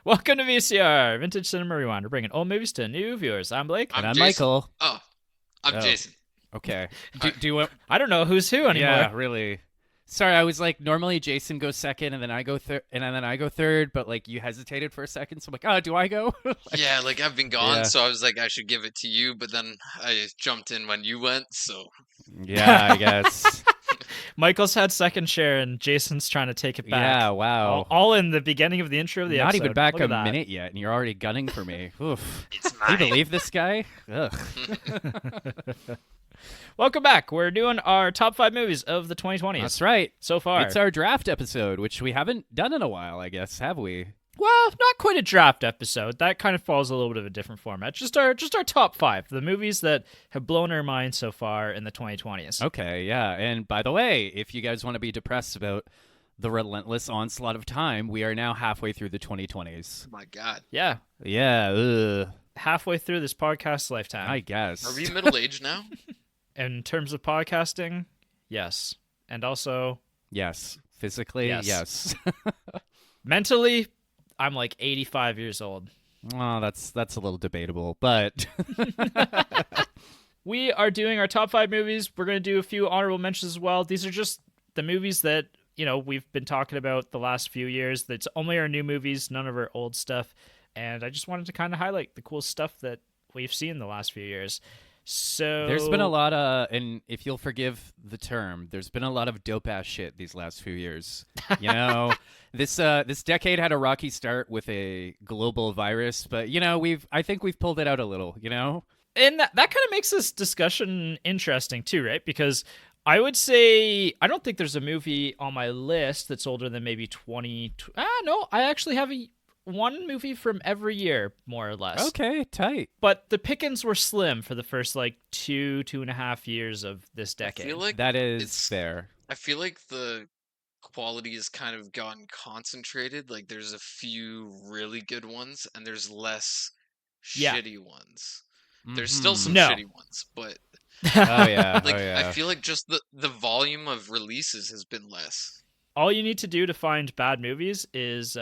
Welcome to VCR, Vintage Cinema Rewind. We're bringing old movies to new viewers. I'm Blake. And I'm I'm Jason. Michael. Oh, I'm Oh, Jason. okay. All Do you want? I don't know who's who anymore. Yeah, really. Sorry, I was like, normally Jason goes second, and then I go third, and then I go third. But like, you hesitated for a second, so I'm like, oh, do I go? Yeah, like I've been gone, Yeah. so I was like, I should give it to you, but then I jumped in when you went, so Yeah, I guess. Michael's had second share, and Jason's trying to take it back. Yeah, wow. All in the beginning of the intro of the Not episode. even back Look a at that. minute yet, and you're already gunning for me. Oof. it's Can you mine. believe this guy? Ugh. Welcome back. We're doing our top 5 movies of the 2020s That's right. so far. It's our draft episode, which we haven't done in a while, I guess, have we? Well, not quite a draft episode. That kind of follows a little bit of a different format. Just our top 5, the movies that have blown our minds so far in the 2020s. Okay, yeah. And by the way, if you guys want to be depressed about the relentless onslaught of time, we are now halfway through the 2020s. Oh my God. Yeah, Yeah, halfway through this podcast lifetime. I guess. Are we middle aged now? In terms of podcasting, yes. And also, Yes. Physically, Yes. yes. mentally, I'm like 85 years old. Well, that's a little debatable, but We are doing our top 5 movies. We're going to do a few honorable mentions as well. These are just the movies that, we've been talking about the last few years. That's only our new movies, none of our old stuff. And I just wanted to kind of highlight the cool stuff that we've seen the last few years. So there's been a lot of, and if you'll forgive the term, there's been a lot of dope ass shit these last few years. This decade had a rocky start with a global virus, but I think we've pulled it out a little. And that kind of makes this discussion interesting too, right? Because I would say I don't think there's a movie on my list that's older than maybe 20. No, I actually have one movie from every year, more or less. Okay, tight. But the pickings were slim for the first like 2.5 years of this decade. I feel like That is it's fair. I feel like the quality has kind of gotten concentrated. Like there's a few really good ones and there's less Yeah. shitty ones. There's still Mhm. some No. shitty ones, but Oh yeah, like oh yeah. I feel like just the volume of releases has been less. All you need to do to find bad movies is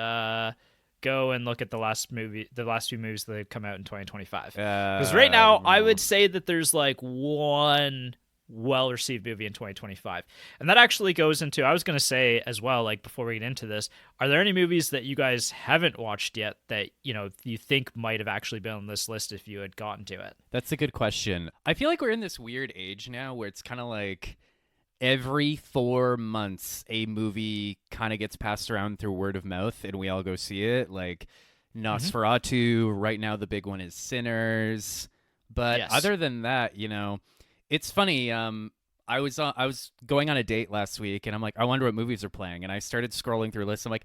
go and look at the last few movies that have come out in 2025. Because right now, I would say that there's like one well-received movie in 2025. And that actually goes into, I was going to say as well, like before we get into this, are there any movies that you guys haven't watched yet that, you think might have actually been on this list if you had gotten to it? That's a good question. I feel like we're in this weird age now where it's kind of like every 4 months a movie kind of gets passed around through word of mouth and we all go see it. Like Nosferatu, right now the big one is Sinners. But Yes. other than that, it's funny. I was going on a date last week and I'm like, I wonder what movies are playing. And I started scrolling through lists. I'm like,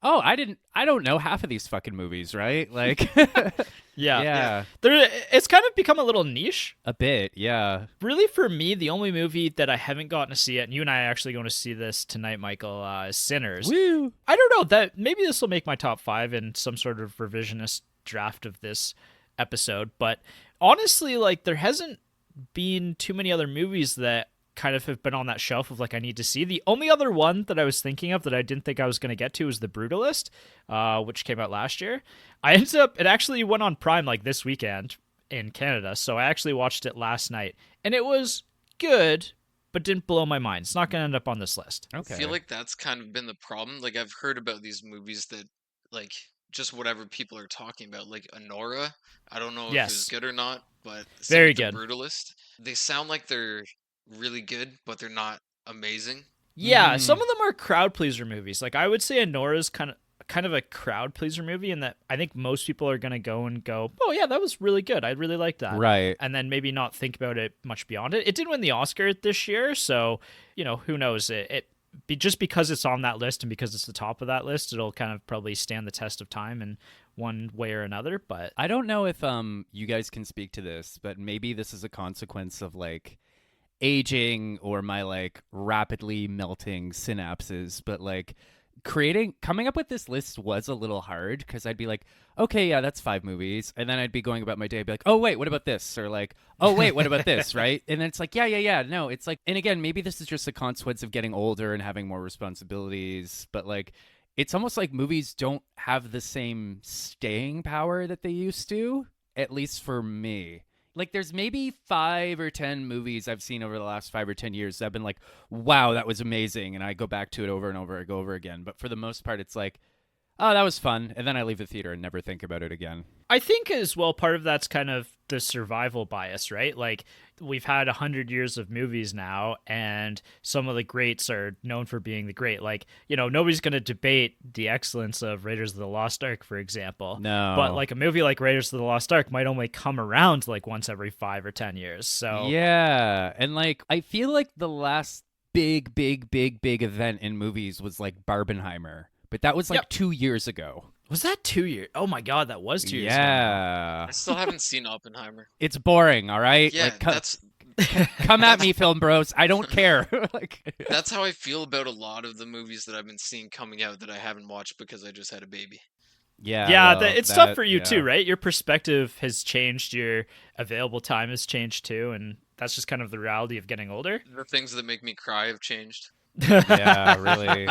oh, I don't know half of these fucking movies, right? Like, Yeah. yeah, It's kind of become a little niche. a bit. Yeah. Really, for me, the only movie that I haven't gotten to see yet, and you and I are actually going to see this tonight, Michael, is Sinners. Woo. I don't know, that maybe this will make my top 5 in some sort of revisionist draft of this episode, but honestly, like, there hasn't been too many other movies that kind of have been on that shelf of like I need to see. The only other one that I was thinking of that I didn't think I was going to get to was The Brutalist, which came out last year. It actually went on Prime like this weekend in Canada, so I actually watched it last night, and it was good, but didn't blow my mind. It's not going to end up on this list. Okay. I feel like that's kind of been the problem. Like I've heard about these movies that like just whatever people are talking about, like Honora. I don't know if Yes. it's good or not, but same Very with The good. Brutalist. They sound like they're really good, but they're not amazing. Yeah, Mm. some of them are crowd pleaser movies. Like I would say Honora's kind of a crowd pleaser movie in that I think most people are going to go, "Oh yeah, that was really good. I really liked that." Right. And then maybe not think about it much beyond it. It did win the Oscar this year, so, who knows? Just because it's on that list and because it's the top of that list, it'll kind of probably stand the test of time in one way or another, but I don't know if you guys can speak to this, but maybe this is a consequence of like aging or my like rapidly melting synapses, but like coming up with this list was a little hard because I'd be like, okay, yeah, that's 5 movies, and then I'd be going about my day, I'd be like, oh wait, what about this? Or like, oh wait, what about this? Right? And then it's like, yeah, no, it's like, and again, maybe this is just a consequence of getting older and having more responsibilities, but like, it's almost like movies don't have the same staying power that they used to, at least for me. Like, there's maybe 5 or 10 movies I've seen over the last 5 or 10 years that I've been like, wow, that was amazing. And I go back to it over and over and go over again. But for the most part, it's like, oh, that was fun. And then I leave the theater and never think about it again. I think as well, part of that's kind of the survival bias, right? Like, we've had 100 years of movies now, and some of the greats are known for being the great. Like, nobody's going to debate the excellence of Raiders of the Lost Ark, for example. No. But like a movie like Raiders of the Lost Ark might only come around like once every 5 or 10 years. So yeah. And like, I feel like the last big event in movies was like Barbenheimer. But that was like 2 years ago. Was that 2 years? Oh my God, that was 2 years ago. Yeah. I still haven't seen Oppenheimer. It's boring, all right? Yeah, like, come at me, film bros. I don't care. That's how I feel about a lot of the movies that I've been seeing coming out that I haven't watched because I just had a baby. Yeah. Well, it's tough for you too, right? Your perspective has changed. Your available time has changed too. And that's just kind of the reality of getting older. The things that make me cry have changed. Yeah, really.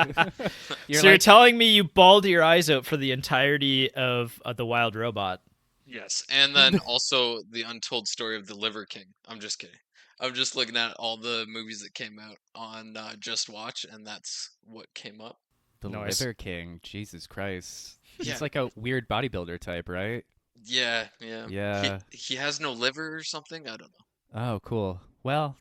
You're telling me you bawled your eyes out for the entirety of The Wild Robot. Yes, and then also the untold story of the Liver King. I'm just kidding. I'm just looking at all the movies that came out on Just Watch, and that's what came up. The Liver King, Jesus Christ. Yeah. He's like a weird bodybuilder type, right? Yeah. He has no liver or something? I don't know. Oh, cool. Well...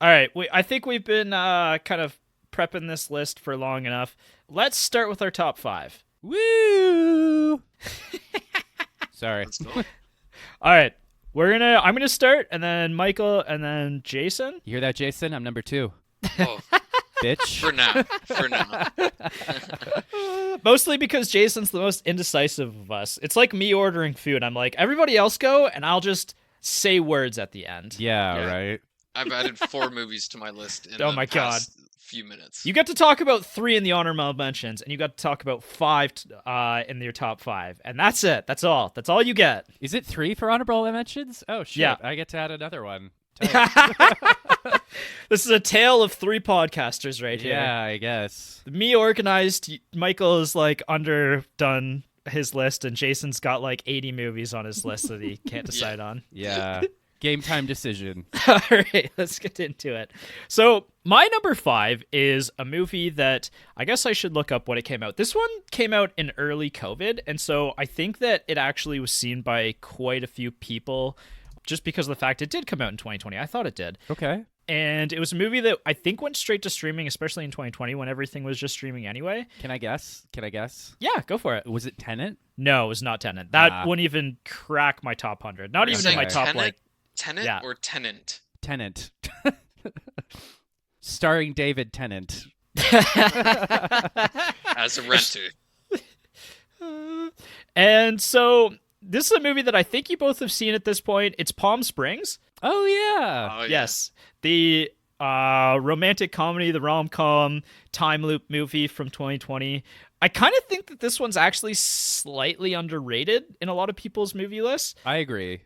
All right, I think we've been kind of prepping this list for long enough. Let's start with our top 5. Woo! Sorry. All right, I'm gonna start, and then Michael, and then Jason. You hear that, Jason? I'm number 2. Oh, bitch. For now. Mostly because Jason's the most indecisive of us. It's like me ordering food. I'm like, everybody else go, and I'll just say words at the end. Yeah. Right. I've added 4 movies to my list in the past few minutes. You got to talk about 3 in the honorable mentions, and you got to talk about 5 in your top 5, and that's it. That's all. That's all you get. Is it 3 for honorable mentions? Oh shit! Yeah. I get to add another one. This is a tale of 3 podcasters right here. Yeah, I guess. Me organized. Michael is like underdone his list, and Jason's got like 80 movies on his list that he can't decide on. Yeah. Game time decision. All right, let's get into it. So my number 5 is a movie that I guess I should look up when it came out. This one came out in early COVID, and so I think that it actually was seen by quite a few people just because of the fact it did come out in 2020. I thought it did. Okay. And it was a movie that I think went straight to streaming, especially in 2020 when everything was just streaming anyway. Can I guess? Yeah, go for it. Was it Tenet? No, it was not Tenet. That wouldn't even crack my top 100. Not even in my top Tenet? like Tenet or Tenant? Tenant. Starring David Tennant. As a renter. And so this is a movie that I think you both have seen at this point. It's Palm Springs. Oh, yeah. Oh, yeah. Yes. The romantic comedy, the rom-com time loop movie from 2020. I kind of think that this one's actually slightly underrated in a lot of people's movie lists. I agree.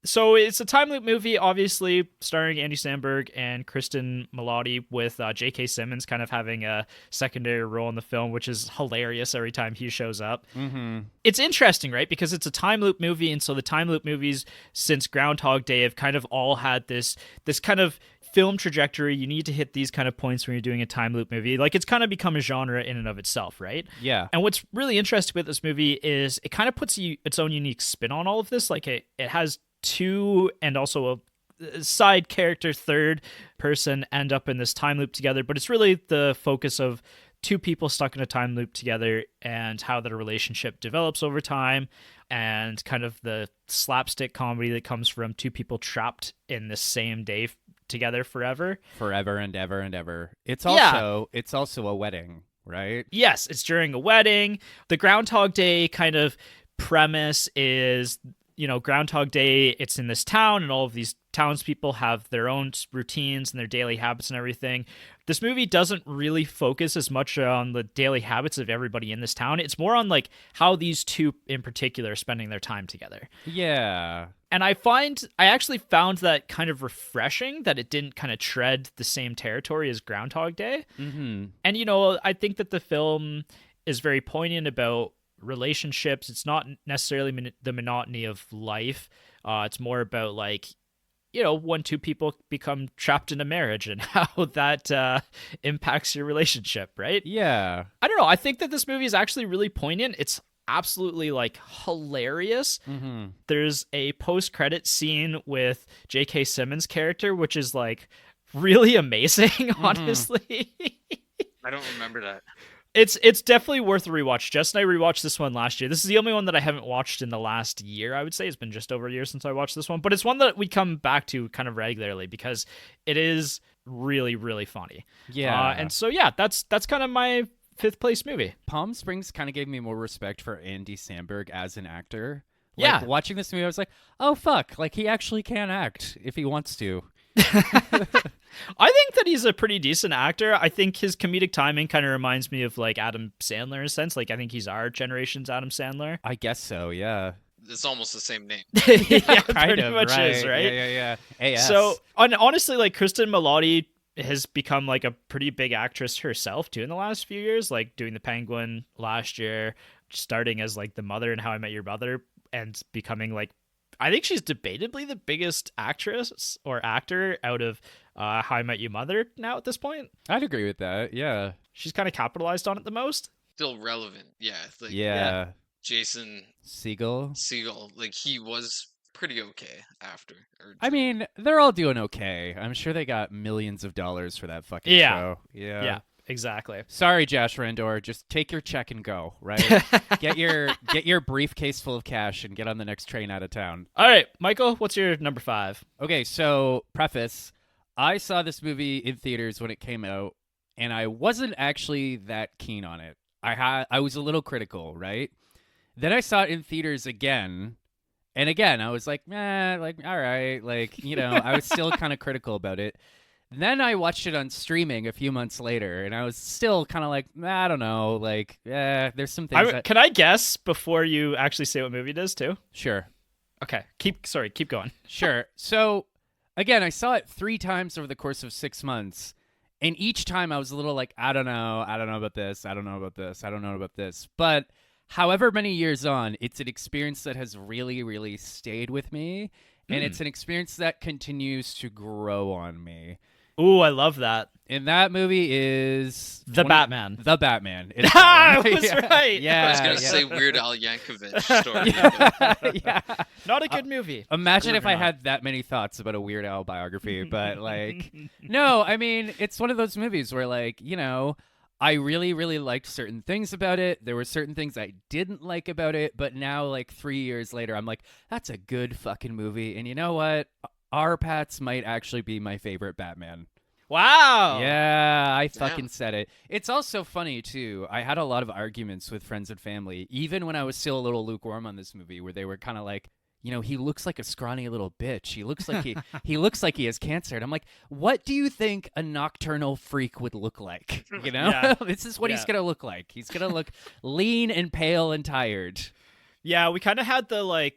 So it's a time loop movie, obviously starring Andy Samberg and Kristen Milotti, with J.K. Simmons kind of having a secondary role in the film, which is hilarious every time he shows up. Mm-hmm. It's interesting, right? Because it's a time loop movie, and so the time loop movies since Groundhog Day have kind of all had this kind of film trajectory. You need to hit these kind of points when you're doing a time loop movie. Like, it's kind of become a genre in and of itself, right? Yeah. And what's really interesting with this movie is it kind of puts its own unique spin on all of this. Like, it has 2 and also a side character, third person, end up in this time loop together, but it's really the focus of 2 people stuck in a time loop together and how their relationship develops over time, and kind of the slapstick comedy that comes from 2 people trapped in the same day together forever and ever. It's also a wedding, right? Yes, it's during a wedding. The Groundhog Day kind of premise is, Groundhog Day, it's in this town, and all of these townspeople have their own routines and their daily habits and everything. This movie doesn't really focus as much on the daily habits of everybody in this town. It's more on like how these 2 in particular are spending their time together. Yeah. And I actually found that kind of refreshing, that it didn't kind of tread the same territory as Groundhog Day. Mm-hmm. And, I think that the film is very poignant about relationships. It's not necessarily the monotony of life. It's more about like, when two people become trapped in a marriage and how that impacts your relationship, right? Yeah. I don't know. I think that this movie is actually really poignant. It's absolutely like hilarious. Mm-hmm. There's a post-credit scene with J.K. Simmons' character, which is like really amazing, honestly. I don't remember that. It's definitely worth a rewatch. Jess and I rewatched this one last year. This is the only one that I haven't watched in the last year, I would say. It's been just over a year since I watched this one. But it's one that we come back to kind of regularly because it is really, really funny. Yeah. And so, yeah, that's kind of my fifth place movie. Palm Springs kind of gave me more respect for Andy Samberg as an actor. Yeah. Like, watching this movie, I was like, oh, fuck. Like, he actually can act if he wants to. I think that he's a pretty decent actor. I think his comedic timing kind of reminds me of like Adam Sandler in a sense. Like I think he's our generation's Adam Sandler. I guess so, yeah. It's almost the same name. Yeah, Kind pretty of, much is, right? Yeah. AS. So, honestly, like Kristen Milotti has become like a pretty big actress herself too in the last few years, like doing The Penguin last year, starting as like the mother in How I Met Your Mother, and becoming like, I think she's debatably the biggest actress or actor out of How I Met Your Mother now at this point. I'd agree with that, yeah. She's kind of capitalized on it the most. Still relevant. Yeah. Like Yeah. Jason Segel. like he was pretty okay after. I mean, they're all doing okay. I'm sure they got millions of dollars for that fucking Yeah. show. Yeah. Yeah, exactly. Sorry, Josh Randor. Just take your check and go, right? get your briefcase full of cash and get on the next train out of town. All right, Michael, what's your number 5? Okay, so preface. I saw this movie in theaters when it came out, and I wasn't actually that keen on it. I was a little critical, right? Then I saw it in theaters again, and again I was like, like all right, like I was still kind of critical about it. Then I watched it on streaming a few months later, and I was still kind of like, I don't know, like, there's some things. Can I guess before you actually say what movie it is too? Sure. Okay, keep going. Sure. So, again, I saw it 3 times over the course of 6 months, and each time I was a little like, I don't know about this, I don't know about this. But however many years on, it's an experience that has really, really stayed with me, and it's an experience that continues to grow on me. Ooh, I love that. And that movie is The Batman. The Batman. It's I was right. Yeah. I was gonna say Weird Al Yankovic story. Yeah. Not a good movie. Imagine if I not. had that many thoughts about a Weird Al biography, but like, no, I mean, it's one of those movies where like, I really, really liked certain things about it. There were certain things I didn't like about it, but now like 3 years later, I'm like, that's a good fucking movie. And you know what? Our Pats might actually be my favorite Batman. Wow. Yeah, I fucking said it. It's also funny, too. I had a lot of arguments with friends and family, even when I was still a little lukewarm on this movie, where they were kind of like, he looks like a scrawny little bitch. He looks like he looks like he has cancer. And I'm like, what do you think a nocturnal freak would look like? Yeah. This is what he's going to look like. He's going to look lean and pale and tired. Yeah, we kind of had the like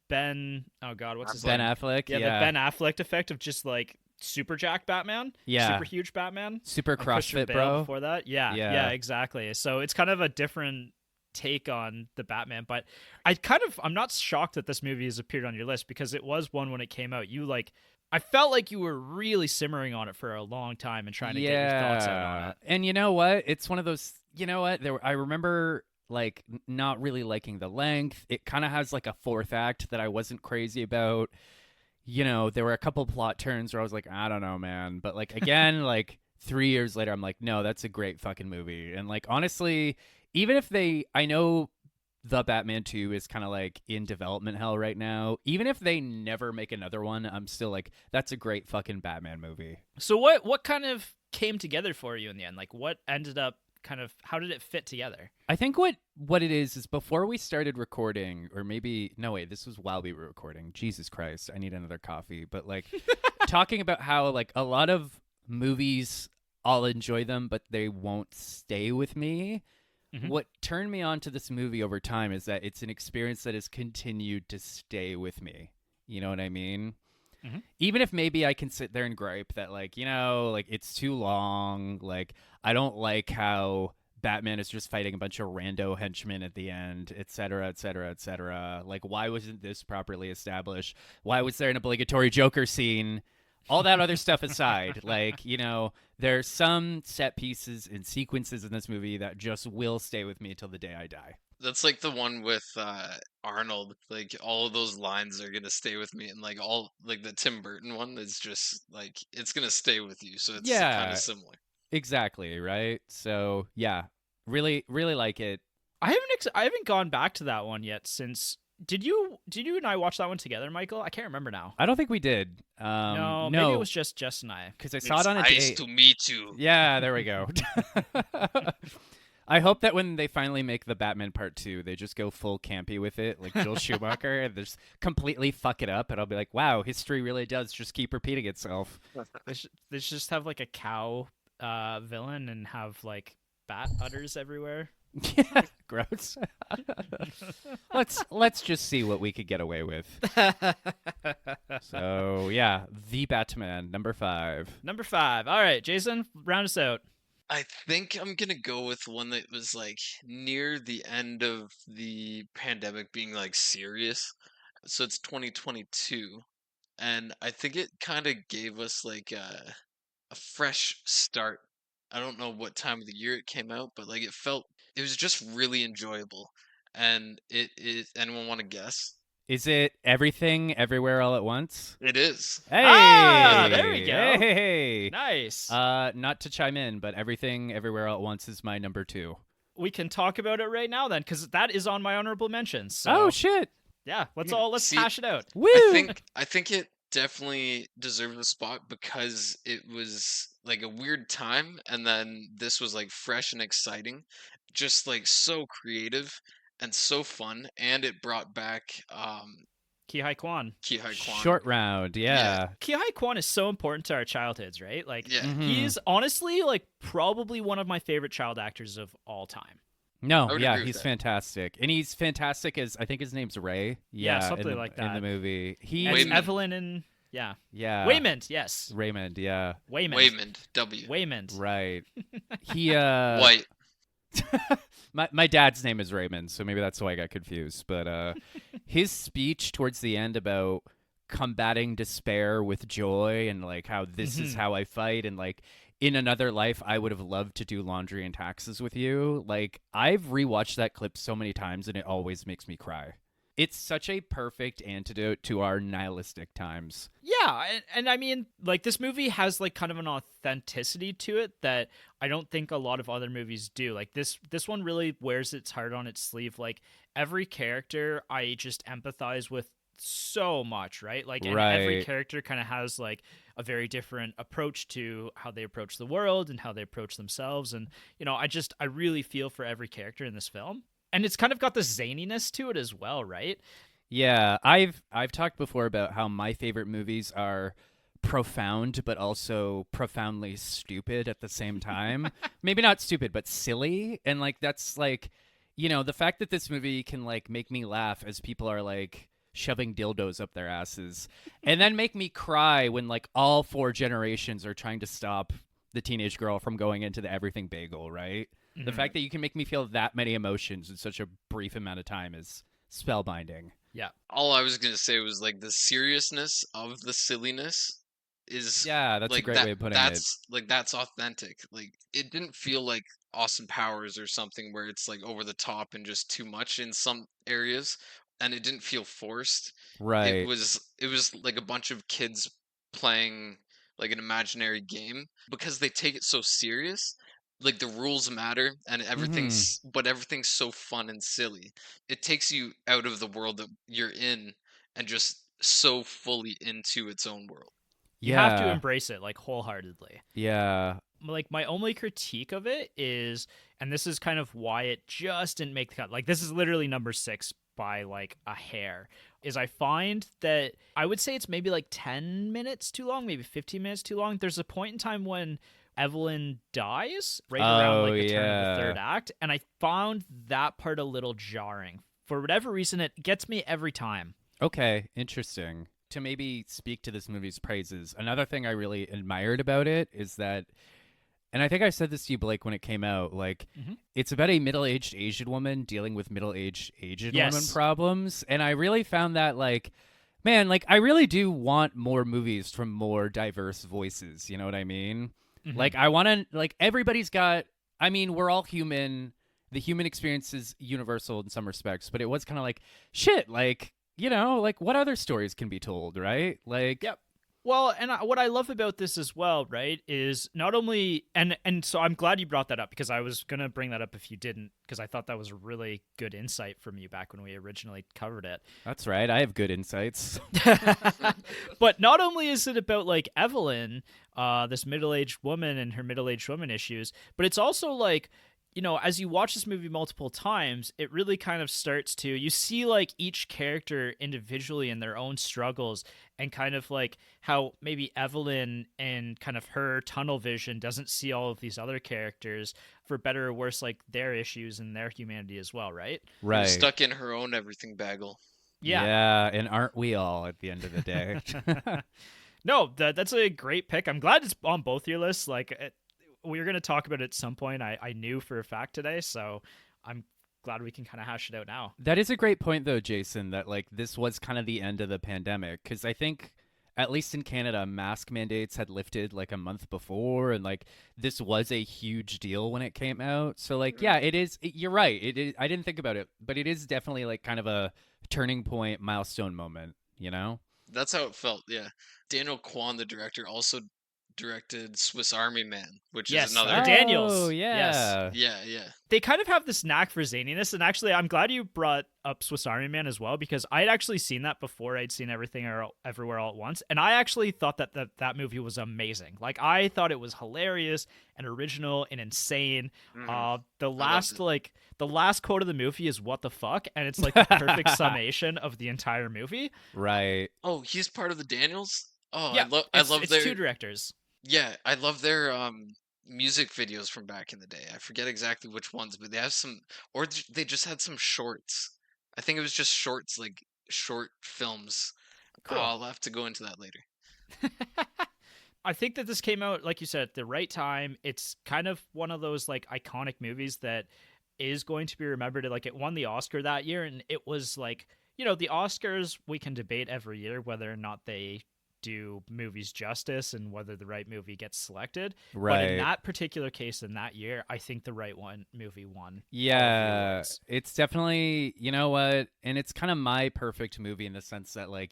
Ben. Oh God, what's his Ben name? Affleck. Yeah, the Ben Affleck effect of just like super jack Batman. Yeah. Super huge Batman. Super And Christian CrossFit Bale bro. Before that, yeah, exactly. So it's kind of a different take on the Batman, but I'm not shocked that this movie has appeared on your list because it was one when it came out. I felt like you were really simmering on it for a long time and trying to get your thoughts out on it. And you know what? It's one of those. You know what? I remember like not really liking the length. It kind of has like a 4th act that I wasn't crazy about. There were a couple plot turns where I was like, I don't know, man. But like again, like 3 years later, I'm like, no, that's a great fucking movie. And like honestly, even if I know The Batman 2 is kind of like in development hell right now. Even if they never make another one, I'm still like, that's a great fucking Batman movie. So what kind of came together for you in the end? Like what ended up how did it fit together? I think what it is before we started recording, or maybe, no, wait, this was while we were recording. Jesus Christ, I need another coffee. But like talking about how like a lot of movies, I'll enjoy them, but they won't stay with me. Mm-hmm. What turned me on to this movie over time is that it's an experience that has continued to stay with me. You know what I mean? Mm-hmm. Even if maybe I can sit there and gripe that like, like it's too long. Like I don't like how Batman is just fighting a bunch of rando henchmen at the end, et cetera, et cetera, et cetera. Like, why wasn't this properly established? Why was there an obligatory Joker scene? All that other stuff aside, like, there's some set pieces and sequences in this movie that just will stay with me till the day I die. That's like the one with Arnold. Like all of those lines are gonna stay with me, and like all like the Tim Burton one is just like it's gonna stay with you. So it's kind of Yeah, similar. exactly, right? So, yeah, really, really like it. I haven't gone back to that one yet since. Did you and I watch that one together, Michael? I can't remember now. I don't think we did. No, maybe it was just Jess and I. Because I saw it on a nice date. to meet you. Yeah, there we go. I hope that when they finally make the Batman Part 2, they just go full campy with it, like Joel Schumacher, and just completely fuck it up, and I'll be like, wow, history really does just keep repeating itself. They should just have like a cow villain and have like bat udders everywhere. Yeah, gross. Let's just see what we could get away with. So, yeah, The Batman, number 5. Number 5. All right, Jason, round us out. I think I'm gonna go with one that was like near the end of the pandemic being like serious. So it's 2022, and I think it kind of gave us like a fresh start. I don't know what time of the year it came out, but like it was just really enjoyable. And it is, anyone want to guess? Is it Everything, Everywhere, All at Once? It is. Hey! There we go. Hey! Nice. Not to chime in, but Everything, Everywhere, All at Once is my number 2. We can talk about it right now then, because that is on my honorable mentions. So, Oh, shit! yeah, let's See, hash it out. Woo! I think it definitely deserves a spot because it was like a weird time, and then this was like fresh and exciting, just like so creative and so fun, and it brought back Ki-Hai Kwan. Ki-Hai Kwan. Short round, yeah. Ki-Hai Kwan is so important to our childhoods, right? Like, Yeah. Mhm. he's honestly like probably one of my favorite child actors of all time. No, would yeah, agree with he's that. fantastic. And he's fantastic as, I think his name's Ray. Yeah, in something the- like In the that. movie. And He, Waymond. Evelyn and yeah. Waymond, yes. Raymond, yeah. Waymond. Waymond. W. Waymond. Right. He, White. my dad's name is Raymond, so maybe that's why I got confused. But his speech towards the end about combating despair with joy and like how this is how I fight and like in another life I would have loved to do laundry and taxes with you. Like I've rewatched that clip so many times and it always makes me cry. It's such a perfect antidote to our nihilistic times. Yeah, and I mean, like, this movie has like kind of an authenticity to it that I don't think a lot of other movies do. Like this one really wears its heart on its sleeve. Like every character I just empathize with so much, right? Like and every Right. character kind of has like a very different approach to how they approach the world and how they approach themselves. And I really feel for every character in this film. And it's kind of got this zaniness to it as well, right? Yeah, I've talked before about how my favorite movies are profound but also profoundly stupid at the same time. Maybe not stupid but silly, and like that's like the fact that this movie can like make me laugh as people are like shoving dildos up their asses and then make me cry when like all 4 generations are trying to stop the teenage girl from going into the everything bagel, right? The fact that you can make me feel that many emotions in such a brief amount of time is spellbinding. Yeah. All I was gonna say was like the seriousness of the silliness is Yeah, that's like a great that, way of putting that's like that's authentic. Like it didn't feel like Austin Powers or something where it's like over the top and just too much in some areas, and it didn't feel forced. it. Right. It was like a bunch of kids playing like an imaginary game because they take it so serious. Like the rules matter and everything's so fun and silly. It takes you out of the world that you're in and just so fully into its own world. You Yeah. have to embrace it like wholeheartedly. Yeah. Like my only critique of it is, and this is kind of why it just didn't make the cut. Like this is literally number 6 by like a hair. Is I find that I would say it's maybe like 10 minutes too long, maybe 15 minutes too long. There's a point in time when Evelyn dies right around like the turn of the third act, and I found that part a little jarring. For whatever reason, it gets me every time. Okay, interesting. To maybe speak to this movie's praises, another thing I really admired about it is that And I think I said this to you, Blake, when it came out. Like, Hmm. it's about a middle-aged Asian woman dealing with middle-aged Asian woman Yes. problems, and I really found that, like, man, like, I really do want more movies from more diverse voices. You know what I mean? Hmm. Like, I want to, like, everybody's got. I mean, we're all human. The human experience is universal in some respects, but it was kind of like, shit, like, like, what other stories can be told, right? Like, Yep. Well, and what I love about this as well, right, is not only and so I'm glad you brought that up because I was gonna bring that up if you didn't, because I thought that was a really good insight from you back when we originally covered it. that's right. I have good insights. But not only is it about like Evelyn, this middle-aged woman and her middle-aged woman issues, but it's also like, as you watch this movie multiple times, it really kind of starts to, you see like each character individually in their own struggles, and kind of like how maybe Evelyn and kind of her tunnel vision doesn't see all of these other characters, for better or worse, like their issues and their humanity as well, right? Right. Stuck in her own everything bagel. Yeah. Yeah, and aren't we all at the end of the day? No, that's a great pick. I'm glad it's on both your lists. Like, we were going to talk about it at some point. I knew for a fact today, so I'm glad we can kind of hash it out now. That is a great point, though, Jason, that, like, this was kind of the end of the pandemic. Because I think, at least in Canada, mask mandates had lifted, like, a month before. And, like, this was a huge deal when it came out. So, like, yeah, it is. You're right. It is, I didn't think about it. But it is definitely, like, kind of a turning point, milestone moment, you know? That's how it felt, yeah. Daniel Kwan, the director, also directed Swiss Army Man, which is Yes, the another. Oh, Daniels. Yes. yeah. Yeah, yeah. They kind of have this knack for zaniness, and actually, I'm glad you brought up Swiss Army Man as well, because I'd actually seen that before. I'd seen Everything Everywhere All at Once, and I actually thought that movie was amazing. Like, I thought it was hilarious and original and insane. The I loved last it. the last quote of the movie is "What the fuck," and it's like the perfect summation of the entire movie. Right. Oh, he's part of the Daniels? Oh, Yeah, I it's love it's two their directors. yeah, I love their music videos from back in the day. I forget exactly which ones, but they have some, or they just had some shorts. I think it was just shorts, like short films. Cool. I'll have to go into that later. I think that this came out, like you said, at the right time. It's kind of one of those like iconic movies that is going to be remembered. Like, it won the Oscar that year, and it was like, the Oscars, we can debate every year whether or not they do movies justice and whether the right movie gets selected. But in Right. that particular case, in that year, I think the right movie won all of the Yeah, awards. it's definitely, you know what? And it's kind of my perfect movie in the sense that, like,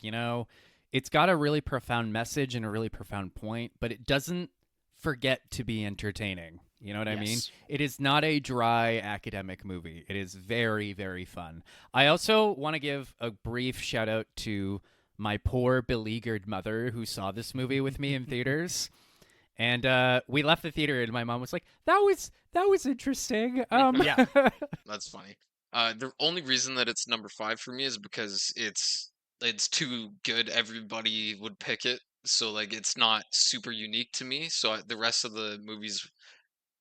it's got a really profound message and a really profound point, but it doesn't forget to be entertaining. You know what I mean? Yes. It is not a dry academic movie. It is very, very fun. I also want to give a brief shout out to my poor beleaguered mother who saw this movie with me in theaters. And we left the theater, and my mom was like, "That was interesting." Yeah. That's funny. The only reason that it's number 5 for me is because it's too good. Everybody would pick it, so like it's not super unique to me. So the rest of the movies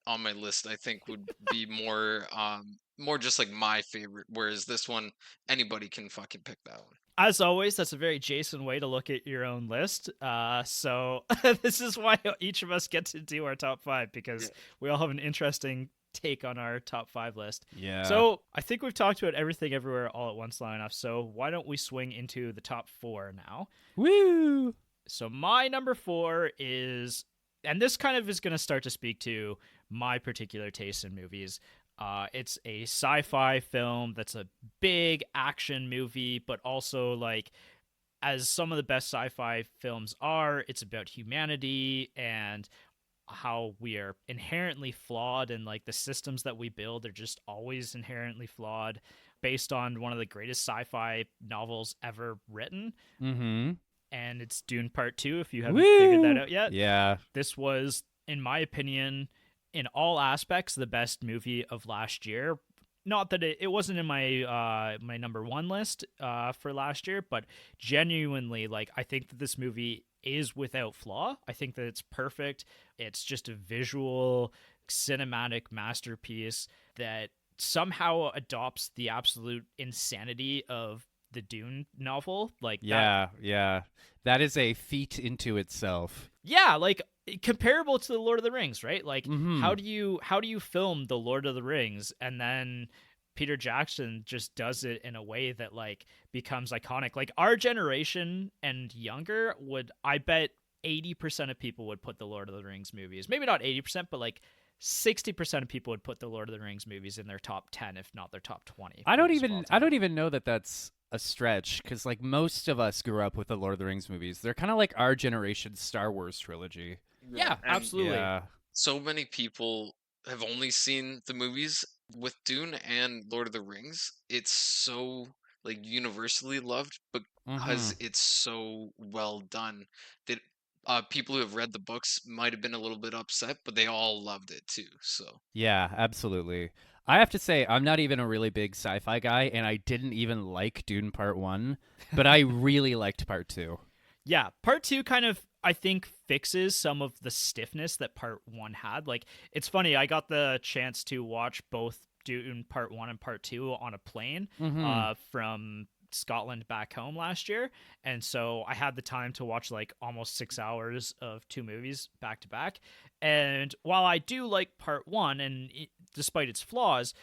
on my list, I think, would be more just like my favorite. Whereas this one, anybody can fucking pick that one. As always, that's a very Jason way to look at your own list. So this is why each of us get to do our top five, Yeah. because we all have an interesting take on our top five list. Yeah. So I think we've talked about everything everywhere all at once long enough. So why don't we swing into the top four now? Woo! So my number four is, and this kind of is going to start to speak to my particular taste in movies. It's a sci-fi film that's a big action movie, but also, like, as some of the best sci-fi films are, it's about humanity and how we are inherently flawed, and like the systems that we build are just always inherently flawed, based on one of the greatest sci-fi novels ever written. Mm-hmm. And it's Dune Part 2, if you haven't figured that out yet. Yeah. This was, in my opinion, in all aspects, the best movie of last year. Not that it wasn't in my my number one list for last year, but genuinely, like, I think that this movie is without flaw. I think that it's perfect. It's just a visual, cinematic masterpiece that somehow adopts the absolute insanity of the Dune novel. Like, that, Yeah. Yeah. That is a feat into itself. yeah, like, comparable to the Lord of the Rings, right? Like Mm-hmm. how do you film the Lord of the Rings, and then Peter Jackson just does it in a way that like becomes iconic. Like our generation and younger would, I bet 80% of people would put the Lord of the Rings movies. Maybe not 80%, but like 60% of people would put the Lord of the Rings movies in their top 10, if not their top 20 movies of all I time. don't even know that that's a stretch because like most of us grew up with the Lord of the Rings movies. They're kind of like our generation's Star Wars trilogy. Yeah, Yeah, and absolutely. Yeah. so many people have only seen the movies with Dune and Lord of the Rings. It's so like universally loved Mm-hmm. because it's so well done that people who have read the books might have been a little bit upset, but they all loved it too. So Yeah, absolutely. I have to say, I'm not even a really big sci-fi guy, and I didn't even like Dune Part One, but I really liked Part Two. Yeah, part two kind of, I think, fixes some of the stiffness that part one had. Like, it's funny, I got the chance to watch both Dune part one and part two on a plane Mm-hmm. from Scotland back home last year. And so I had the time to watch like almost 6 hours of two movies back to back. And while I do like part one, and despite its flaws,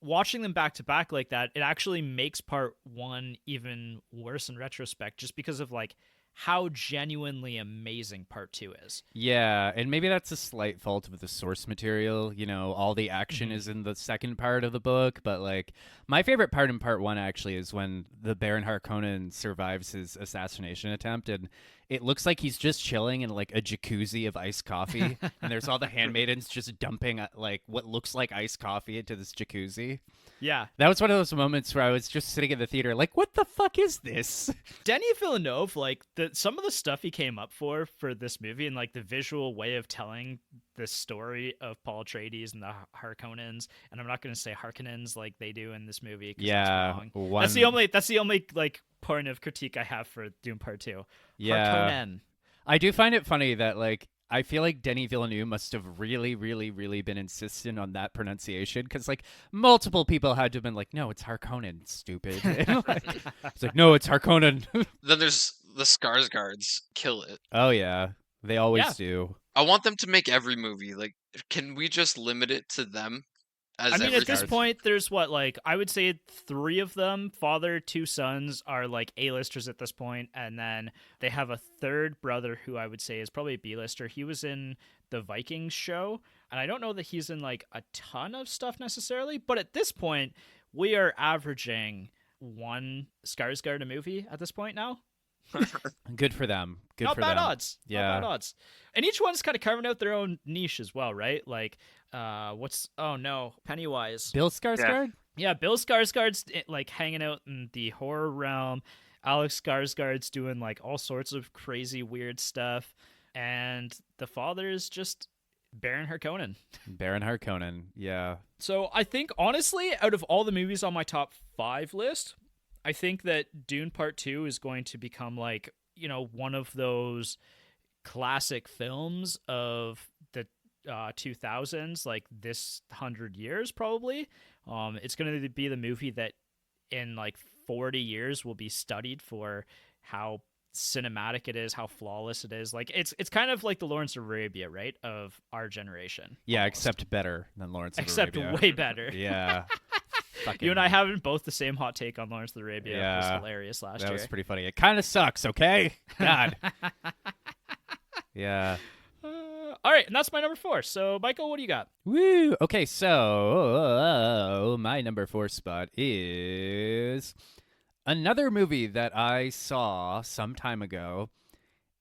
watching them back to back like that, it actually makes part one even worse in retrospect, just because of like how genuinely amazing part two is. Yeah, and maybe that's a slight fault of the source material. You know, all the action Mm-hmm. is in the second part of the book, but like my favorite part in part one actually is when the Baron Harkonnen survives his assassination attempt, and it looks like he's just chilling in like a jacuzzi of iced coffee, and there's all the handmaidens just dumping like what looks like iced coffee into this jacuzzi. Yeah, That was one of those moments where I was just sitting in the theater, like, what the fuck is this? Denis Villeneuve, like some of the stuff he came up for this movie, and like the visual way of telling the story of Paul Atreides and the Harkonnens, and I'm not going to say Harkonnens like they do in this movie because that's Yeah, wrong. one. That's the only like point of critique I have for Doom Part Two. Yeah, Harkonnen. I do find it funny that like I feel like Denis Villeneuve must have really, really, really been insistent on that pronunciation because like multiple people had to have been like, no, it's Harkonnen, stupid. And, like, it's like, no, it's Harkonnen. then there's the Skarsgårds kill it. Oh yeah, they Yeah, always do. I want them to make every movie. Like, can we just limit it to them I as mean, at this everything? Scars. point, there's what, like, I would say three of them, father, two sons, are like A-listers at this point, and then they have a third brother who I would say is probably a B-lister. He was in the Vikings show, and I don't know that he's in like a ton of stuff necessarily, but at this point, we are averaging one Skarsgård a movie at this point now. Good for them. Good Not for bad them. odds. Not bad Yeah. odds. And each one's kind of carving out their own niche as well, right? Like, what's, oh no, Pennywise. Bill Yeah. Skarsgård. Yeah, Bill Skarsgård's like hanging out in the horror realm. Alex Skarsgård's doing like all sorts of crazy weird stuff, and the father is just Baron Harkonnen. Baron Harkonnen. Yeah. So I think honestly, out of all the movies on my top 5 list, I think that Dune Part 2 is going to become like, one of those classic films of the 2000s, like this 100 years probably. It's going to be the movie that in like 40 years will be studied for how cinematic it is, how flawless it is. Like it's kind of like the Lawrence of Arabia, right, of our generation. Yeah, Almost. except better than Lawrence of Except Arabia. way better. Yeah. You and I Fucking. having both the same hot take on Lawrence of Arabia was Yeah. hilarious last That year. was pretty funny. It kind of sucks, okay? God. Yeah. All right, and that's my number 4. So, Michael, what do you got? Woo. Okay, so my number 4 spot is another movie that I saw some time ago,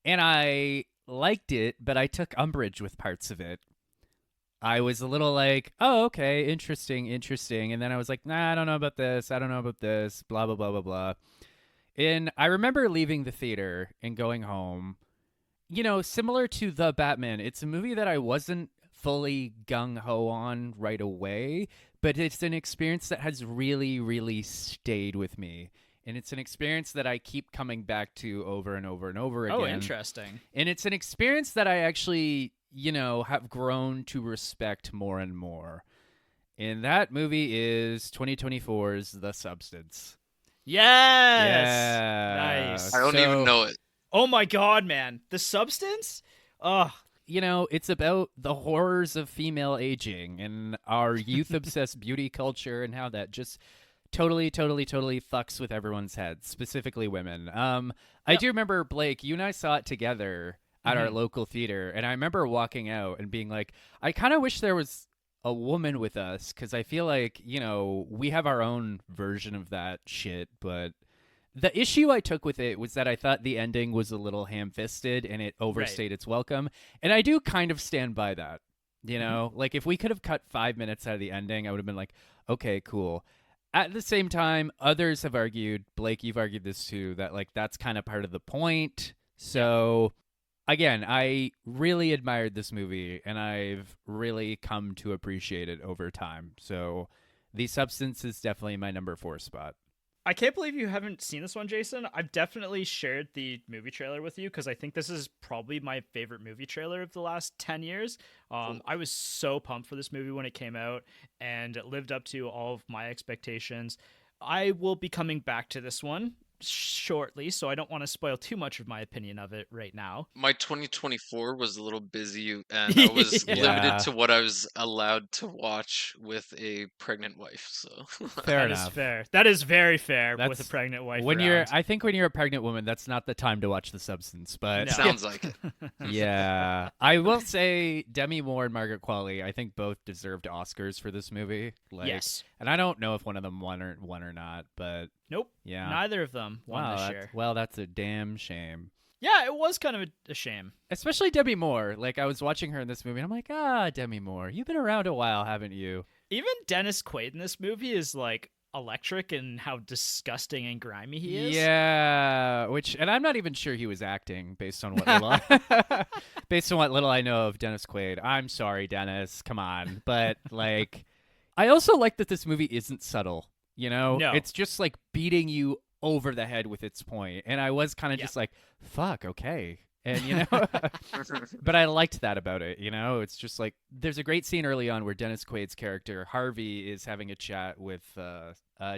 and I liked it, but I took umbrage with parts of it. I was a little like, oh, okay, interesting, interesting. And then I was like, nah, I don't know about this. I don't know about this. Blah, blah, blah, blah, blah. And I remember leaving the theater and going home. You know, similar to The Batman, it's a movie that I wasn't fully gung ho on right away, but it's an experience that has really, really stayed with me. And it's an experience that I keep coming back to over and over and over again. Oh, interesting. And it's an experience that I actually, have grown to respect more and more. And that movie is 2024's The Substance. Yes. Yeah. Nice. I don't even So- know it. Oh my god, man. The Substance? Oh, it's about the horrors of female aging and our youth obsessed beauty culture and how that just totally, totally, totally fucks with everyone's heads, specifically women. I Yep. do remember, Blake, you and I saw it together at our Hmm. local theater, and I remember walking out and being like, I kind of wish there was a woman with us because I feel like, we have our own version of that shit, but the issue I took with it was that I thought the ending was a little ham-fisted and it Right. overstayed its welcome, and I do kind of stand by that. Hmm. Like if we could have cut 5 minutes out of the ending, I would have been like, okay, cool. At the same time, others have argued, Blake, you've argued this too, that like that's kind of part of the point. Yeah. So again, I really admired this movie and I've really come to appreciate it over time. So The Substance is definitely my number 4 spot. I can't believe you haven't seen this one, Jason. I've definitely shared the movie trailer with you because I think this is probably my favorite movie trailer of the last 10 years. Oh, I was so pumped for this movie when it came out and it lived up to all of my expectations. I will be coming back to this one shortly, so I don't want to spoil too much of my opinion of it right now. my 2024 was a little busy, and I was Yeah. limited Yeah, to what I was allowed to watch with a pregnant wife. So, fair That is enough. fair. That is very fair with a That's pregnant wife when you're around. I think when you're a pregnant woman, that's not the time to watch The Substance, but No. sounds like it. yeah. I will say Demi Moore and Margaret Qualley, I think both deserved Oscars for this movie. Like, Yes. and I don't know if one of them won or not, but Nope. yeah. Neither of them won Wow, this year. that's a damn shame. Yeah, it was kind of a shame. Especially Demi Moore. Like I was watching her in this movie and I'm like, Demi Moore, you've been around a while, haven't you? Even Dennis Quaid in this movie is like electric and how disgusting and grimy he is. Yeah, and I'm not even sure he was acting based on what little based on what little I know of Dennis Quaid. I'm sorry, Dennis. Come on. But like I also like that this movie isn't subtle. No. It's just like beating you over the head with its point. And I was kind of Yeah. just like, fuck, okay. And but I liked that about it, It's just like there's a great scene early on where Dennis Quaid's character Harvey is having a chat with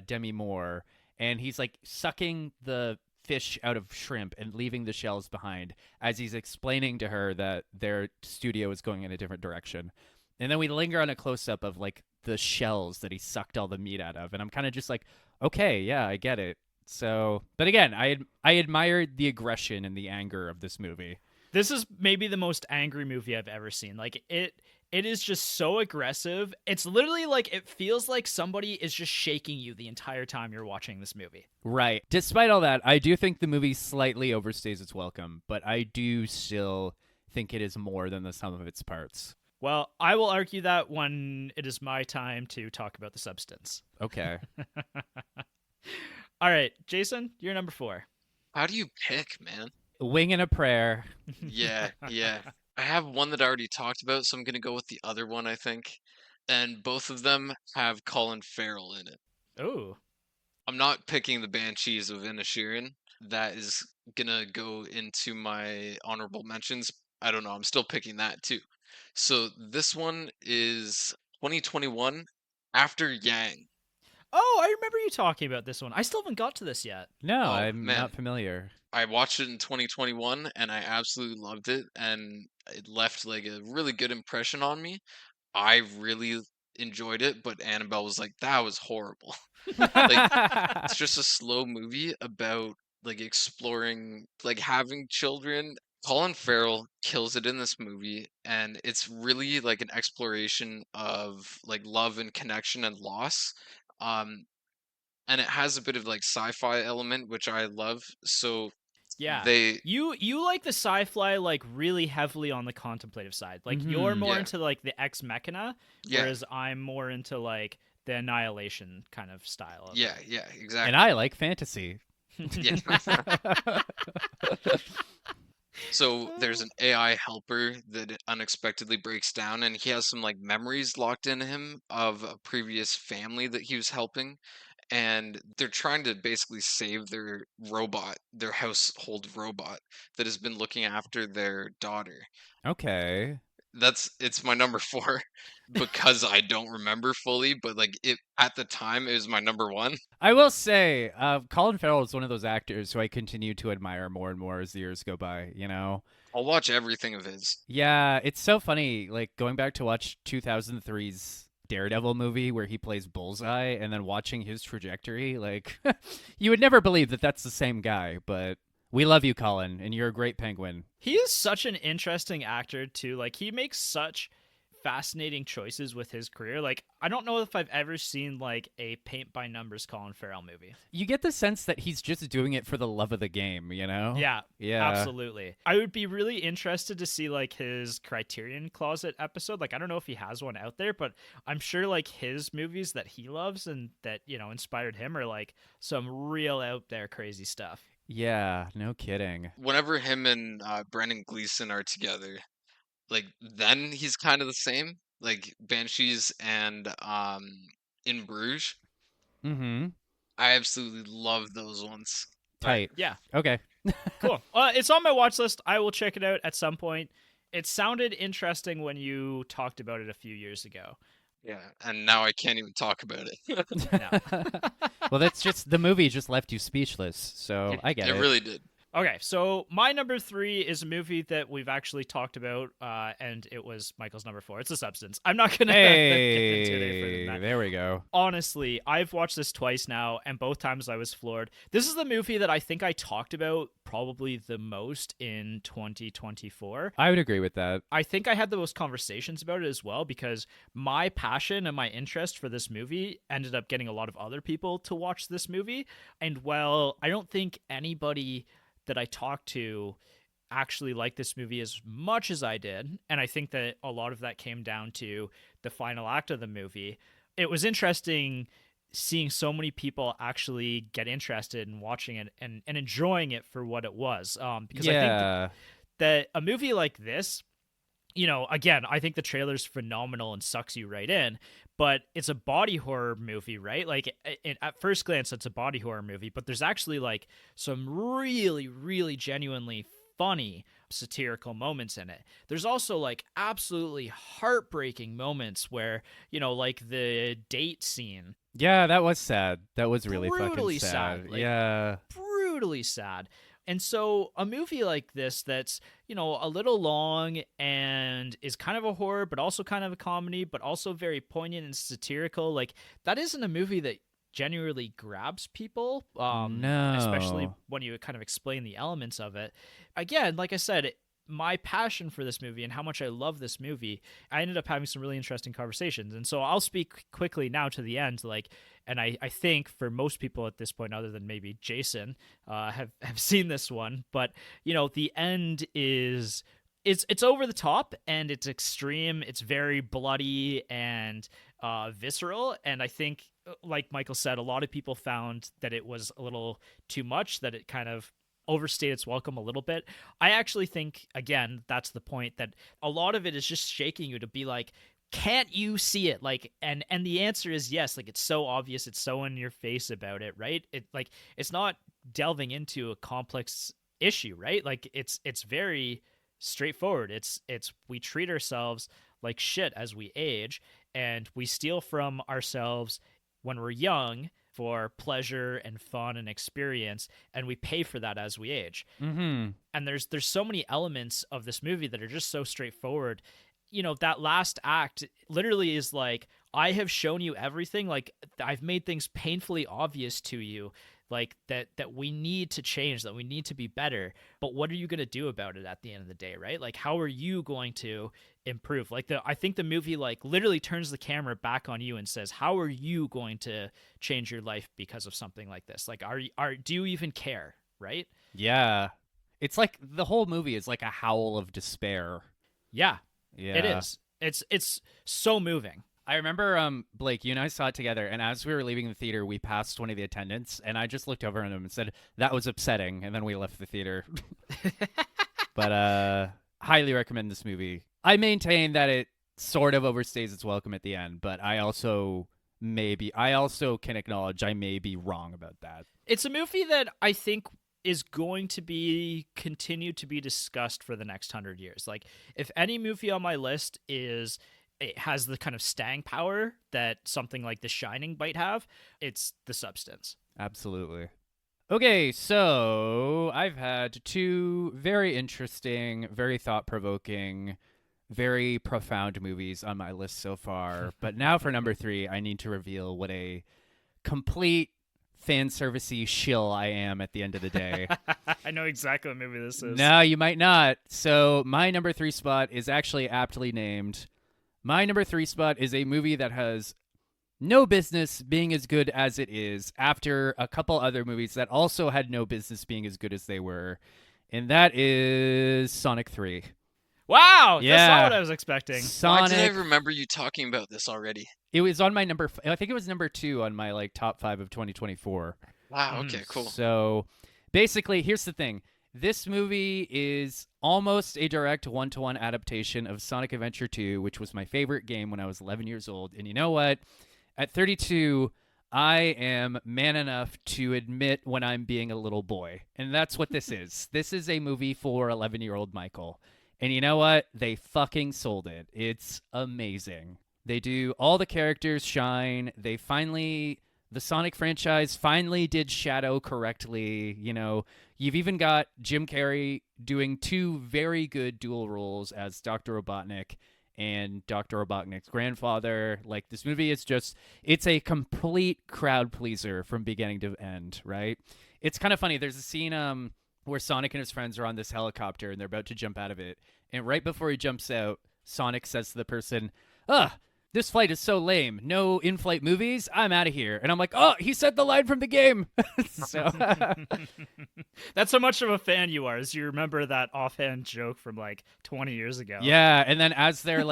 Demi Moore, and he's like sucking the fish out of shrimp and leaving the shells behind as he's explaining to her that their studio is going in a different direction. And then we linger on a close up of like the shells that he sucked all the meat out of, and I'm kind of just like, okay, yeah, I get it. So, but again, I admired the aggression and the anger of this movie. This is maybe the most angry movie I've ever seen. Like it is just so aggressive. It's literally like it feels like somebody is just shaking you the entire time you're watching this movie. Right. Despite all that, I do think the movie slightly overstays its welcome, but I do still think it is more than the sum of its parts. Well, I will argue that when it is my time to talk about the substance. Okay. All right, Jason, you're number 4. How do you pick, man? Wing and a prayer. Yeah, yeah. I have one that I already talked about, so I'm gonna go with the other one, I think. And both of them have Colin Farrell in it. Oh, I'm not picking the Banshees of Inisherin. That is gonna go into my honorable mentions. I don't know. I'm still picking that too. So this one is 2021 After Yang. oh, I remember you talking about this one. I still haven't got to this yet. No, Oh I'm man, not familiar. I watched it in 2021 and I absolutely loved it, and it left like a really good impression on me. I really enjoyed it, but Annabelle was like, that was horrible. Like, it's just a slow movie about like exploring, like having children. Colin Farrell kills it in this movie, and it's really like an exploration of like love and connection and loss. Um, and it has a bit of like sci-fi element, which I love. So Yeah. they, You like the sci-fi like really heavily on the contemplative side. Like you're Mhm. more yeah, into like the ex machina, yeah, whereas I'm more into like the annihilation kind of style of yeah, yeah, And exactly. I like fantasy. Yeah. it. So there's an AI helper that unexpectedly breaks down, and he has some like memories locked in him of a previous family that he was helping, and they're trying to basically save their robot, their household robot that has been looking after their daughter. Okay. it's my number 4 because I don't remember fully, but like it at the time it was my number 1. I will say, Colin Farrell is one of those actors who I continue to admire more and more as the years go by. You know, I'll watch everything of his. yeah, it's so funny. Like going back to watch 2003's Daredevil movie where he plays Bullseye, and then watching his trajectory. Like, you would never believe that that's the same guy, but we love you, Colin, and you're a great penguin. He is such an interesting actor too. Like he makes such fascinating choices with his career. Like I don't know if I've ever seen like a paint by numbers Colin Farrell movie. You get the sense that he's just doing it for the love of the game, you know? Yeah, Yeah. absolutely. I would be really interested to see like his Criterion Closet episode. Like I don't know if he has one out there, but I'm sure like his movies that he loves and that, you know, inspired him are like some real out there crazy stuff. Yeah, no kidding. Whenever him and Brendan Gleeson are together, like then he's kind of the same. Like Banshees and In Bruges. Mm-hmm. I absolutely love those ones. Tight. Yeah, Okay. cool. It's on my watch list. I will check it out at some point. It sounded interesting when you talked about it a few years ago. Yeah, and now I can't even talk about it. No. Well, that's just the movie just left you speechless, so I get It it. really did. Okay, so my number 3 is a movie that we've actually talked about, and it was Michael's number 4. It's The Substance. I'm not gonna get into it any further than Hey, that. there we go. Honestly, I've watched this twice now, and both times I was floored. This is the movie that I think I talked about probably the most in 2024. I would agree with that. I think I had the most conversations about it as well because my passion and my interest for this movie ended up getting a lot of other people to watch this movie. And well, I don't think anybody that I talked to actually liked this movie as much as I did. And I think that a lot of that came down to the final act of the movie. It was interesting seeing so many people actually get interested in watching it and enjoying it for what it was. Because I think Yeah. that a movie like this, you know, again, I think the trailer's phenomenal and sucks you right in, but it's a body horror movie, right? Like at first glance, it's a body horror movie, but there's actually like some really, really genuinely funny satirical moments in it. There's also like absolutely heartbreaking moments where, you know, like the date scene. Yeah, that was sad. That was really Brutally fucking sad. sad, like- Yeah. Brutally sad. And so a movie like this that's, you know, a little long and is kind of a horror, but also kind of a comedy, but also very poignant and satirical, like that isn't a movie that genuinely grabs people, especially No. when you kind of explain the elements of it. Again, like I said, my passion for this movie and how much I love this movie, I ended up having some really interesting conversations. And so I'll speak quickly now to the end, like, and I think for most people at this point, other than maybe Jason, have seen this one, but you know, the end is it's over the top and it's extreme. It's very bloody and visceral. And I think, like Michael said, a lot of people found that it was a little too much, that it kind of overstayed its welcome a little bit. I actually think, again, that's the point, that a lot of it is just shaking you to be like, can't you see it? Like, and the answer is yes. Like, it's so obvious, it's so in your face about it, right? It like it's not delving into a complex issue, right? Like it's very straightforward. It's we treat ourselves like shit as we age, and we steal from ourselves when we're young for pleasure and fun and experience, and we pay for that as we age. Mm-hmm. And there's so many elements of this movie that are just so straightforward. You know, that last act literally is like, I have shown you everything, like I've made things painfully obvious to you, like that we need to change, that we need to be better, but what are you going to do about it at the end of the day, right? Like, how are you going to improve? Like, I think the movie like literally turns the camera back on you and says, how are you going to change your life because of something like this? Like, do you even care, right? Yeah. It's like the whole movie is like a howl of despair. Yeah, Yeah. it is. It's so moving. I remember, Blake, you and I saw it together, and as we were leaving the theater, we passed one of the attendants, and I just looked over at him and said, that was upsetting, and then we left the theater. But, highly recommend this movie. I maintain that it sort of overstays its welcome at the end, but I also can acknowledge I may be wrong about that. It's a movie that I think is going to be continue to be discussed for the next 100 years. Like, if any movie on my list is it has the kind of staying power that something like The Shining might have, it's The Substance. Absolutely. Okay, so I've had two very interesting, very thought provoking, very profound movies on my list so far. But now for number three, I need to reveal what a complete fan servicey shill I am at the end of the day. I know exactly what movie this is. No, you might not. So my number three spot is actually aptly named. My number three spot is a movie that has no business being as good as it is after a couple other movies that also had no business being as good as they were. And that is Sonic 3. Wow, Yeah. that's not what I was expecting. Sonic. Why did I remember you talking about this already? It was on my I think it was number 2 on my like top 5 of 2024. Wow, okay, cool. So basically, here's the thing. This movie is almost a direct one-to-one adaptation of Sonic Adventure 2, which was my favorite game when I was 11 years old. And you know what? At 32, I am man enough to admit when I'm being a little boy. And that's what this is. This is a movie for 11-year-old Michael. And you know what? They fucking sold it. It's amazing. They do all the characters shine. The Sonic franchise finally did Shadow correctly. You know, you've even got Jim Carrey doing two very good dual roles as Dr. Robotnik and Dr. Robotnik's grandfather. Like, this movie is it's a complete crowd pleaser from beginning to end, right? It's kind of funny. There's a scene where Sonic and his friends are on this helicopter and they're about to jump out of it. And right before he jumps out, Sonic says to the person, this flight is so lame. No in-flight movies? I'm out of here. And I'm like, oh, he said the line from the game. So That's how much of a fan you are, as you remember that offhand joke from like 20 years ago. Yeah, and then as they're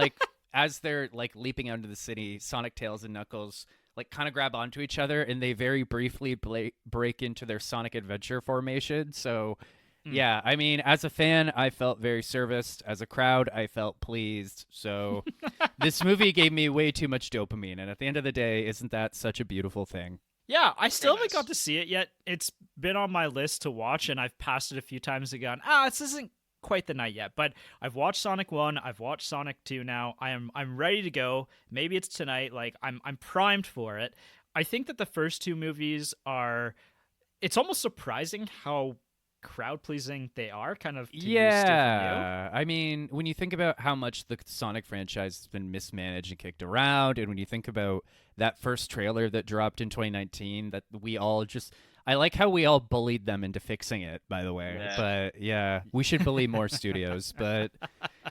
leaping out into the city, Sonic, Tails, and Knuckles like kind of grab onto each other, and they very briefly break into their Sonic Adventure formation. So yeah, I mean, as a fan, I felt very serviced. As a crowd, I felt pleased. So this movie gave me way too much dopamine. And at the end of the day, isn't that such a beautiful thing? Yeah, I still haven't got to see it yet. It's been on my list to watch, and I've passed it a few times and gone, this isn't quite the night yet. But I've watched Sonic 1, I've watched Sonic 2 now. I'm ready to go. Maybe it's tonight. Like, I'm primed for it. I think that the first two movies it's almost surprising how crowd-pleasing they are, kind of to steal from you. I mean, when you think about how much the Sonic franchise has been mismanaged and kicked around, and when you think about that first trailer that dropped in 2019 that I like how we all bullied them into fixing it, by the way. Yeah. But yeah, we should bully more studios. But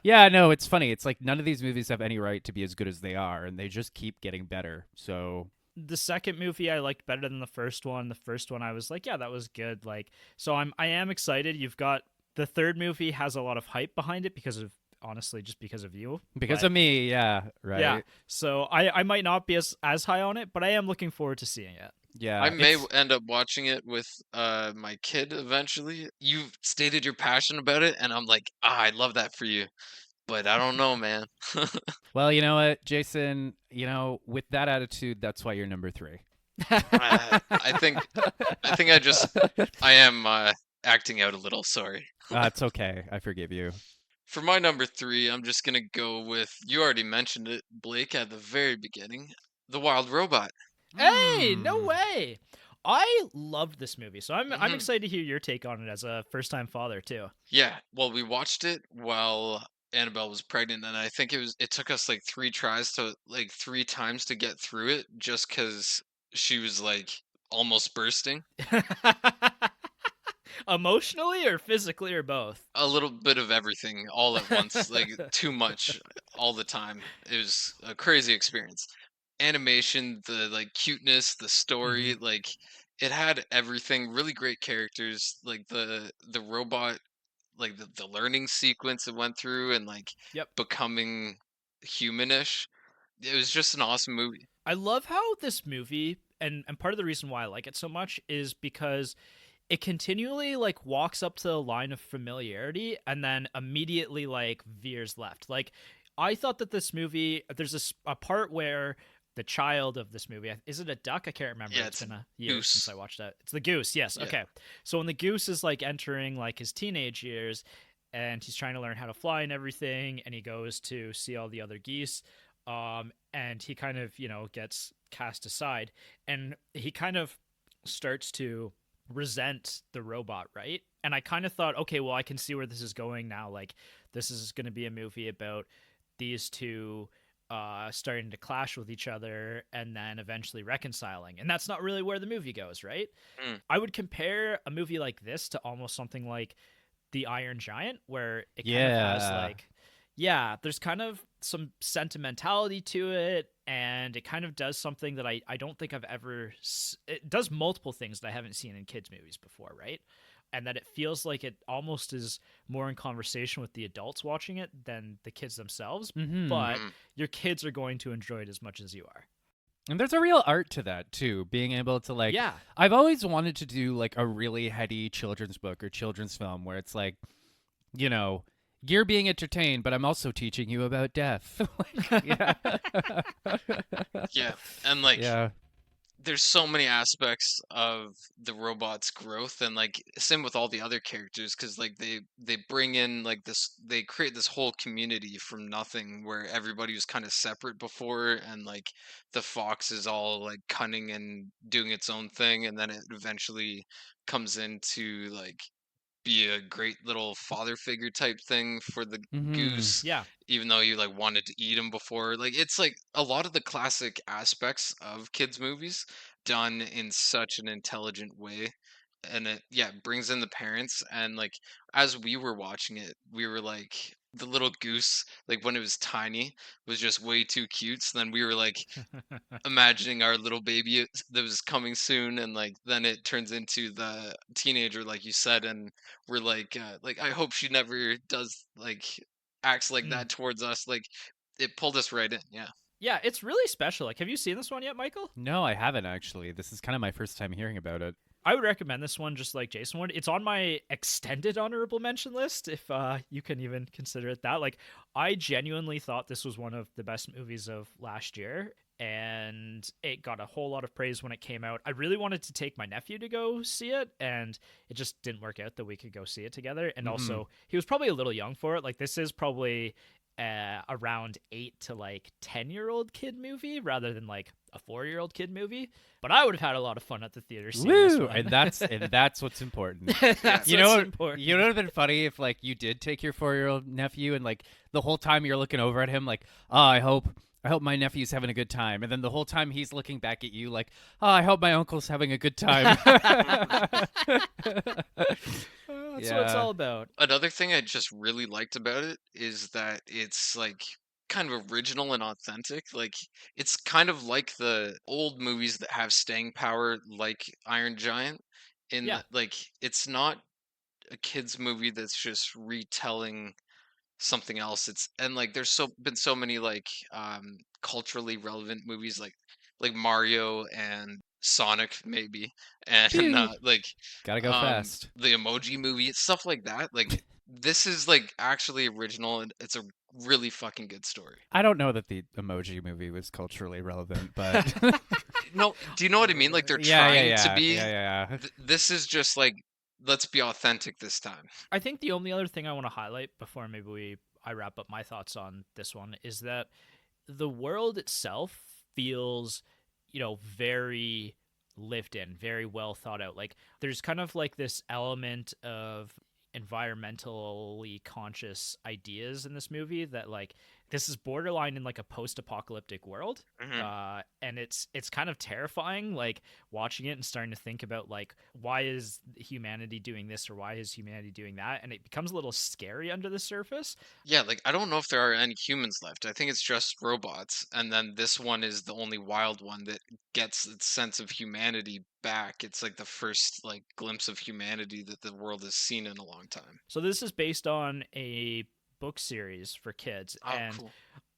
yeah, no, it's funny. It's like none of these movies have any right to be as good as they are, and they just keep getting better. So the second movie I liked better than the first one. The first one I was like, yeah, that was good. Like, so I am excited. You've got the third movie has a lot of hype behind it because of just because of you. Because of me, yeah, right. Yeah. So I might not be as high on it, but I am looking forward to seeing it. Yeah. I may end up watching it with my kid eventually. You've stated your passion about it, and I'm like, I love that for you. But I don't know, man. Well, you know what, Jason, with that attitude, that's why you're number 3. I think I am acting out a little, sorry. It's okay. I forgive you. For my number 3, I'm just gonna go with, you already mentioned it, Blake, at the very beginning, The Wild Robot. Hey, no way. I loved this movie, so I'm excited to hear your take on it as a first-time father too. Yeah, well, we watched it while Annabelle was pregnant, and I think it took us like 3 times to get through it, just because she was like almost bursting. Emotionally or physically or both? A little bit of everything all at once, like too much all the time. It was a crazy experience. Animation, the like cuteness, the story, like it had everything. Really great characters, like the robot, like the learning sequence it went through, and like becoming humanish. It was just an awesome movie. I love how this movie, and part of the reason why I like it so much is because it continually like walks up to the line of familiarity and then immediately like veers left. Like, I thought that this movie, there's a part where the child of this movie. Is it a duck? I can't remember. Yeah, It's it's a been a year since goose. I watched that. It's the goose. Yes. Yeah. Okay. So when the goose is like entering like his teenage years, and he's trying to learn how to fly and everything, and he goes to see all the other geese, and he kind of gets cast aside, and he kind of starts to resent the robot, right? And I kind of thought, okay, well, I can see where this is going now. Like, this is going to be a movie about these two starting to clash with each other and then eventually reconciling. And that's not really where the movie goes, right? Mm. I would compare a movie like this to almost something like The Iron Giant, where it kind of has Yeah. like, yeah, there's kind of some sentimentality to it, and it kind of does something that I don't think I've ever. It does multiple things that I haven't seen in kids' movies before, right? And that it feels like it almost is more in conversation with the adults watching it than the kids themselves. Mm-hmm. But Mm. your kids are going to enjoy it as much as you are. And there's a real art to that too, being able to like Yeah. I've always wanted to do like a really heady children's book or children's film where it's like, you know, you're being entertained, but I'm also teaching you about death. Like, yeah. Yeah. And like Yeah. there's so many aspects of the robot's growth, and like same with all the other characters, because like they bring in like this, they create this whole community from nothing where everybody was kind of separate before, and like the fox is all like cunning and doing its own thing, and then it eventually comes into like be a great little father figure type thing for the Mm-hmm. goose, Yeah. even though you like wanted to eat him before. Like it's like a lot of the classic aspects of kids movies done in such an intelligent way. And it, yeah, brings in the parents. And like as we were watching it, we were like, the little goose, like when it was tiny, was just way too cute. So then we were like imagining our little baby that was coming soon, and like then it turns into the teenager like you said, and we're like I hope she never does like acts like Mm. that towards us. Like it pulled us right in. Yeah. Yeah, it's really special. Like, have you seen this one yet, Michael? No, I haven't actually. This is kind of my first time hearing about it. I would recommend this one just like Jason would. It's on my extended honorable mention list, if you can even consider it that. Like, I genuinely thought this was one of the best movies of last year, and it got a whole lot of praise when it came out. I really wanted to take my nephew to go see it, and it just didn't work out that we could go see it together. And Mm-hmm. also, he was probably a little young for it. Like, this is probably around 8 to like 10-year-old kid movie rather than like a 4-year-old kid movie. But I would have had a lot of fun at the theater seeing this Woo! one. And that's what's important. That's You know what's what? important. You know what would have been funny if like you did take your 4-year-old nephew and like the whole time you're looking over at him like, oh, I hope my nephew's having a good time, and then the whole time he's looking back at you like, oh, I hope my uncle's having a good time. That's what it's all about. Another thing I just really liked about it is that it's like kind of original and authentic. Like it's kind of like the old movies that have staying power, like Iron Giant. In Yeah. that, like it's not a kids movie that's just retelling something else. It's and like there's been so many like culturally relevant movies like Mario and Sonic maybe, and Pew! like Gotta go fast. the Emoji Movie, stuff like that. Like this is like actually original, and it's a really fucking good story. I don't know that the Emoji Movie was culturally relevant, but No, do you know what I mean? Like they're yeah, yeah, trying to yeah, be. yeah, yeah. This is just like, let's be authentic this time. I think the only other thing I want to highlight before maybe I wrap up my thoughts on this one is that the world itself feels, very lived in, very well thought out. Like there's kind of like this element of environmentally conscious ideas in this movie that like this is borderline in like a post-apocalyptic world, Hmm. and it's kind of terrifying like watching it and starting to think about like why is humanity doing this or why is humanity doing that, and it becomes a little scary under the surface. Yeah, like I don't know if there are any humans left. I think it's just robots, and then this one is the only wild one that gets its sense of humanity back. It's like the first like glimpse of humanity that the world has seen in a long time. So this is based on a book series for kids, Oh, and cool.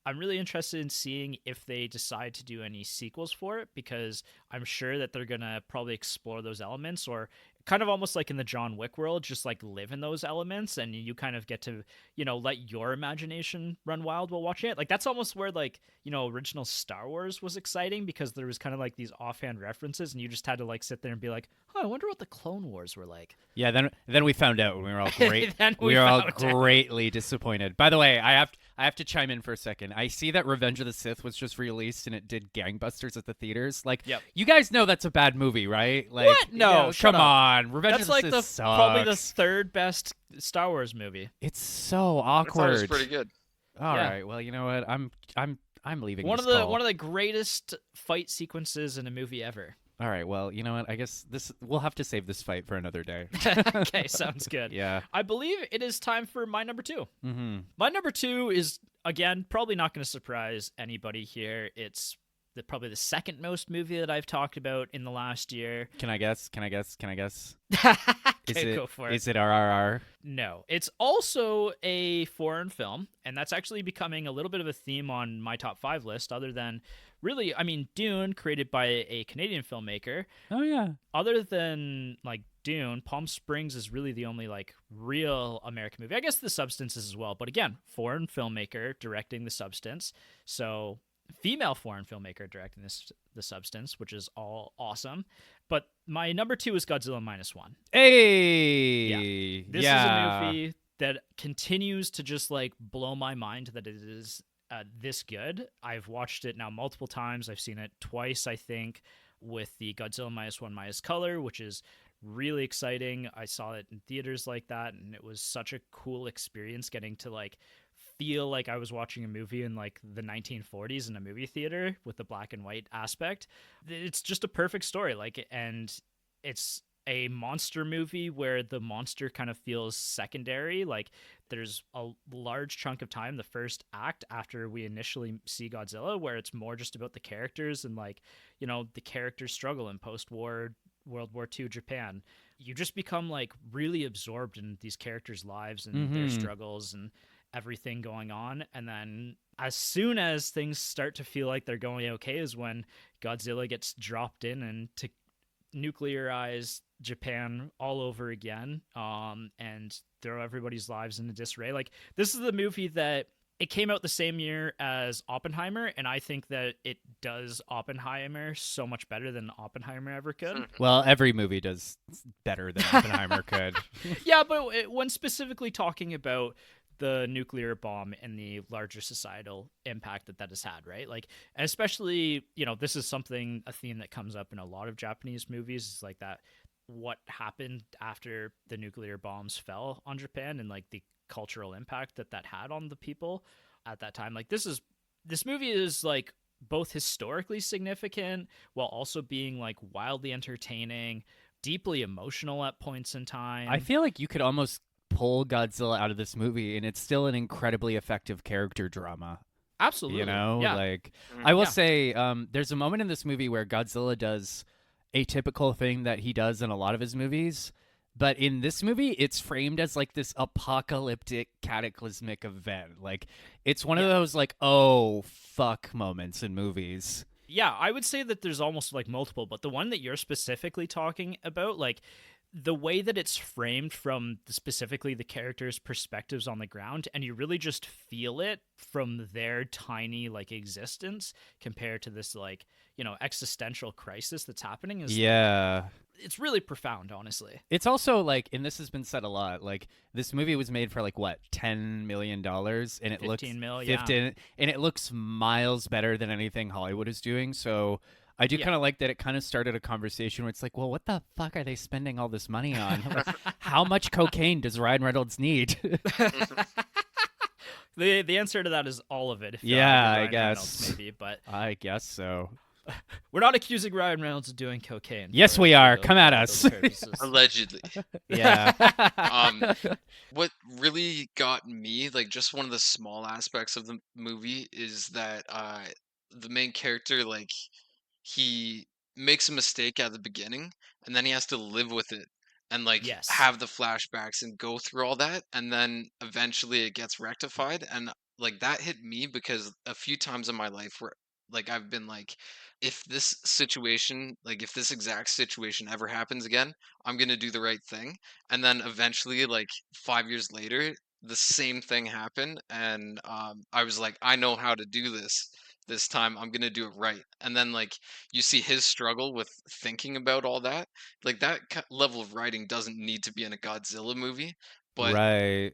I'm really interested in seeing if they decide to do any sequels for it, because I'm sure that they're going to probably explore those elements or kind of almost like in the John Wick world, just like live in those elements, and you kind of get to, let your imagination run wild while watching it. Like that's almost where like, original Star Wars was exciting, because there was kind of like these offhand references, and you just had to like sit there and be like, oh, I wonder what the Clone Wars were like. Yeah, then we found out, and we were all great. Then we were all found out. greatly disappointed. By the way, I have to chime in for a second. I see that Revenge of the Sith was just released and it did gangbusters at the theaters. Like, Yep. you guys know that's a bad movie, right? Like, What? No, shut come up. on. Revenge That's of the like Sith sucks. probably the third best Star Wars movie. It's so I thought it was awkward. pretty good. All Yeah. right. Well, you know what? I'm leaving One this of the call. one of the greatest fight sequences in a movie ever. All right. Well, you know what? I guess we'll have to save this fight for another day. Okay, sounds good. Yeah. I believe it is time for my number 2. Mm-hmm. My number 2 is, again, probably not going to surprise anybody here. It's probably the second most movie that I've talked about in the last year. Can I guess? Can I guess? Can I guess? Okay, go for it. Is it RRR? No, it's also a foreign film, and that's actually becoming a little bit of a theme on my top 5 list, other than really, I mean, Dune, created by a Canadian filmmaker. Oh yeah. Other than like Dune, Palm Springs is really the only like real American movie. I guess The Substance is as well, but again, foreign filmmaker directing The Substance. So female foreign filmmaker directing The Substance, which is all awesome. But my number 2 is Godzilla -1. Hey. This is a movie that continues to just like blow my mind that it is this good. I've watched it now multiple times. I've seen it twice, I think, with the Godzilla -1 Color, which is really exciting. I saw it in theaters like that, and it was such a cool experience getting to like feel like I was watching a movie in like the 1940s in a movie theater with the black and white aspect. It's just a perfect story, like, and it's a monster movie where the monster kind of feels secondary. Like there's a large chunk of time, the first act after we initially see Godzilla, where it's more just about the characters and like, the characters' struggle in post-war World War II Japan. You just become like really absorbed in these characters' lives and their struggles and everything going on. And then as soon as things start to feel like they're going okay is when Godzilla gets dropped in and to nuclearize Japan all over again, and throw everybody's lives into disarray. Like, this is the movie that it came out the same year as Oppenheimer, and I think that it does Oppenheimer so much better than Oppenheimer ever could. Well, every movie does better than Oppenheimer could. Yeah, but when specifically talking about the nuclear bomb and the larger societal impact that has had, right? Like, and especially, this is a theme that comes up in a lot of Japanese movies, is like that, what happened after the nuclear bombs fell on Japan and like the cultural impact that had on the people at that time. Like, this movie is like both historically significant while also being like wildly entertaining, deeply emotional at points in time. I feel like you could almost pull Godzilla out of this movie and it's still an incredibly effective character drama. Absolutely. Yeah. Like, I will Yeah. say there's a moment in this movie where Godzilla does a typical thing that he does in a lot of his movies, but in this movie it's framed as like this apocalyptic cataclysmic event. Like, it's one of those like, oh fuck moments in movies. Yeah, I would say that there's almost like multiple, but the one that you're specifically talking about, like the way that it's framed from specifically the characters' perspectives on the ground, and you really just feel it from their tiny like existence compared to this like, existential crisis that's happening, is it's really profound, honestly. It's also like, and this has been said a lot, like this movie was made for like what, $10 million, and it looks 15 mil, 15, and it looks miles better than anything Hollywood is doing. So I do kind of like that it kind of started a conversation where it's like, well, what the fuck are they spending all this money on? Like, how much cocaine does Ryan Reynolds need? The answer to that is all of it. If I Ryan guess. Reynolds, maybe, but I guess so. we're not accusing Ryan Reynolds of doing cocaine. Yes, we are. Come at us. Allegedly. Yeah. What really got me, like, just one of the small aspects of the movie is that the main character, like, he makes a mistake at the beginning and then he has to live with it and like Yes. have the flashbacks and go through all that, and then eventually it gets rectified. And like that hit me because a few times in my life where like I've been like, if this situation, like if this exact situation ever happens again, I'm gonna do the right thing. And then eventually, like 5 years later, the same thing happened, and I was like, I know how to do this time. I'm gonna do it right. And then like you see his struggle with thinking about all that, like that level of writing doesn't need to be in a Godzilla movie, but Right.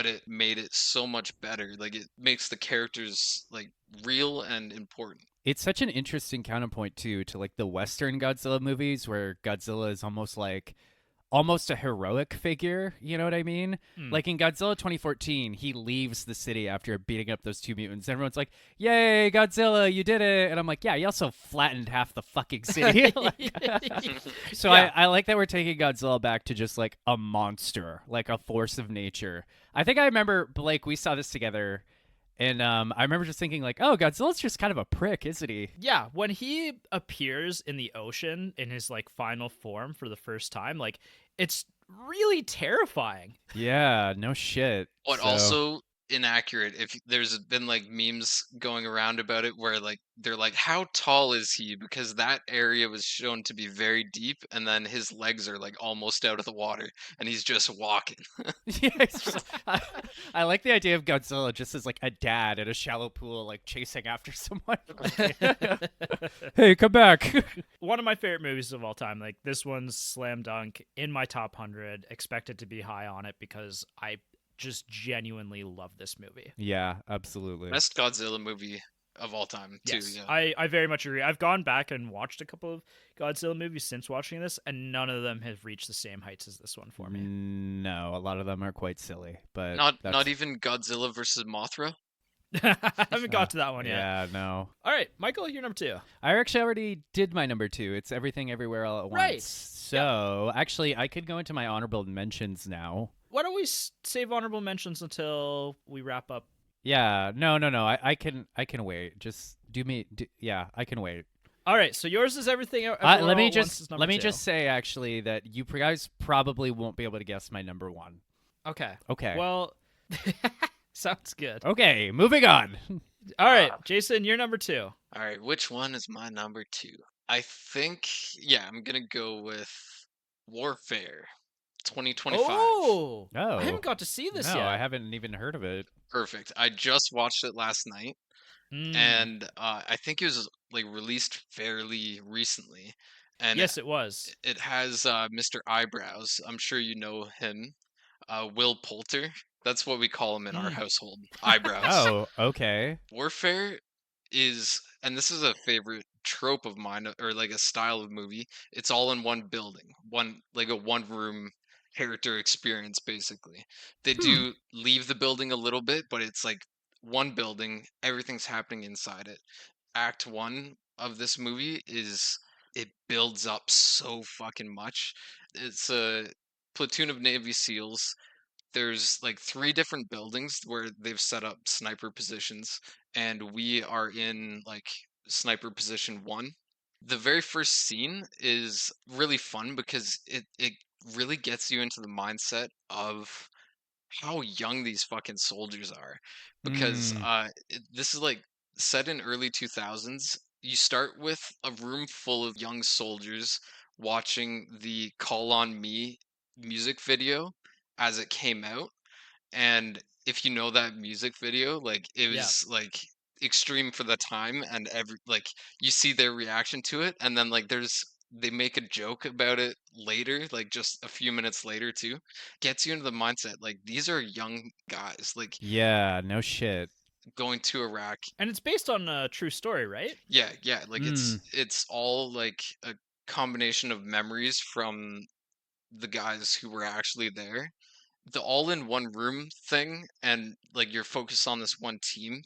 it made it so much better. Like it makes the characters like real and important. It's such an interesting counterpoint too to like the Western Godzilla movies where Godzilla is almost a heroic figure, you know what I mean? Hmm. Like in Godzilla 2014, he leaves the city after beating up those two mutants. Everyone's like, "Yay, Godzilla, you did it!" And I'm like, "Yeah, you also flattened half the fucking city." So Yeah. I like that we're taking Godzilla back to just like a monster, like a force of nature. I think I remember Blake. We saw this together, and I remember just thinking like, "Oh, Godzilla's just kind of a prick, isn't he?" Yeah, when he appears in the ocean in his like final form for the first time, like it's really terrifying. Yeah, no shit. But So also inaccurate. If there's been like memes going around about it where like they're like, how tall is he? Because that area was shown to be very deep, and then his legs are like almost out of the water, and he's just walking. yeah, it's just, I like the idea of Godzilla just as like a dad in a shallow pool, like chasing after someone. Hey, come back! One of my favorite movies of all time. Like this one's slam dunk in my top 100. Expected to be high on it because I just genuinely love this movie. Yeah, absolutely. Best Godzilla movie of all time, too. Yes, Yeah. I very much agree. I've gone back and watched a couple of Godzilla movies since watching this, and none of them have reached the same heights as this one for me. No, a lot of them are quite silly, but Not that's even Godzilla versus Mothra. I haven't got to that one yet. yeah, no. All right, Michael, you're number 2. I actually already did my number 2. It's Everything Everywhere All at Once. Right. So actually, I could go into my honorable mentions now. Why don't we save honorable mentions until we wrap up? Yeah, no. I can wait. Just yeah, I can wait. All right, so yours is everything. Let me All at Once just is number let me 2. just say actually that you guys probably won't be able to guess my number 1. Okay. Okay. Well, sounds good. Okay, moving on. All right, Jason, you're number 2. All right, which one is my number 2? I think, yeah, I'm gonna go with Warfare 2025. Oh, Oh. I haven't got to see this No, yet. I haven't even heard of it. Perfect. I just watched it last night, Mm. and I think it was like released fairly recently, and Yes, it was. it has Mr. Eyebrows. I'm sure you know him, Will Poulter. That's what we call him in our Mm. household. Eyebrows. Oh, okay. Warfare is, and this is a favorite trope of mine, or like a style of movie. It's all in one building, one like a one room character experience, basically. They Hmm. do leave the building a little bit, but it's like one building, everything's happening inside it. Act one of this movie is, it builds up so fucking much. It's a platoon of Navy SEALs. There's like three different buildings where they've set up sniper positions, and we are in like sniper position one. The very first scene is really fun because it really gets you into the mindset of how young these fucking soldiers are, because Hmm. this is like set in early 2000s. You start with a room full of young soldiers watching the Call on Me music video as it came out, and if you know that music video, like it Yeah. was like extreme for the time, and every like you see their reaction to it, and then like they make a joke about it later, like just a few minutes later too. Gets you into the mindset like these are young guys like Yeah, no shit. going to Iraq. And it's based on a true story, right? Yeah, yeah, like Hmm. it's all like a combination of memories from the guys who were actually there. The all in one room thing, and like you're focused on this one team,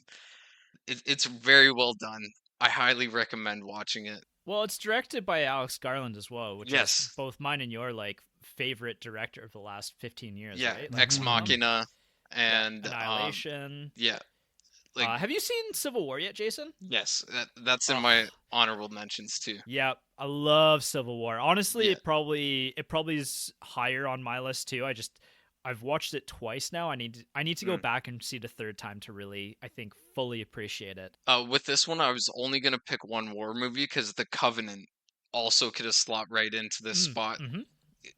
it's very well done. I highly recommend watching it. Well, it's directed by Alex Garland as well, which is Yes. both mine and your like favorite director of the last 15 years, Yeah, right? Like Ex one of them. Hmm. Machina, Yeah, and Annihilation. yeah, like Have you seen Civil War yet, Jason? yes, that's in Oh, my honorable mentions too. yeah, I love Civil War. Honestly, Yeah. it probably is higher on my list too. I've watched it twice now. I need to go Mm. back and see it a third time to really, I think, fully appreciate it. With this one, I was only gonna pick one war movie because The Covenant also could have slot right into this Mm, spot. mm-hmm,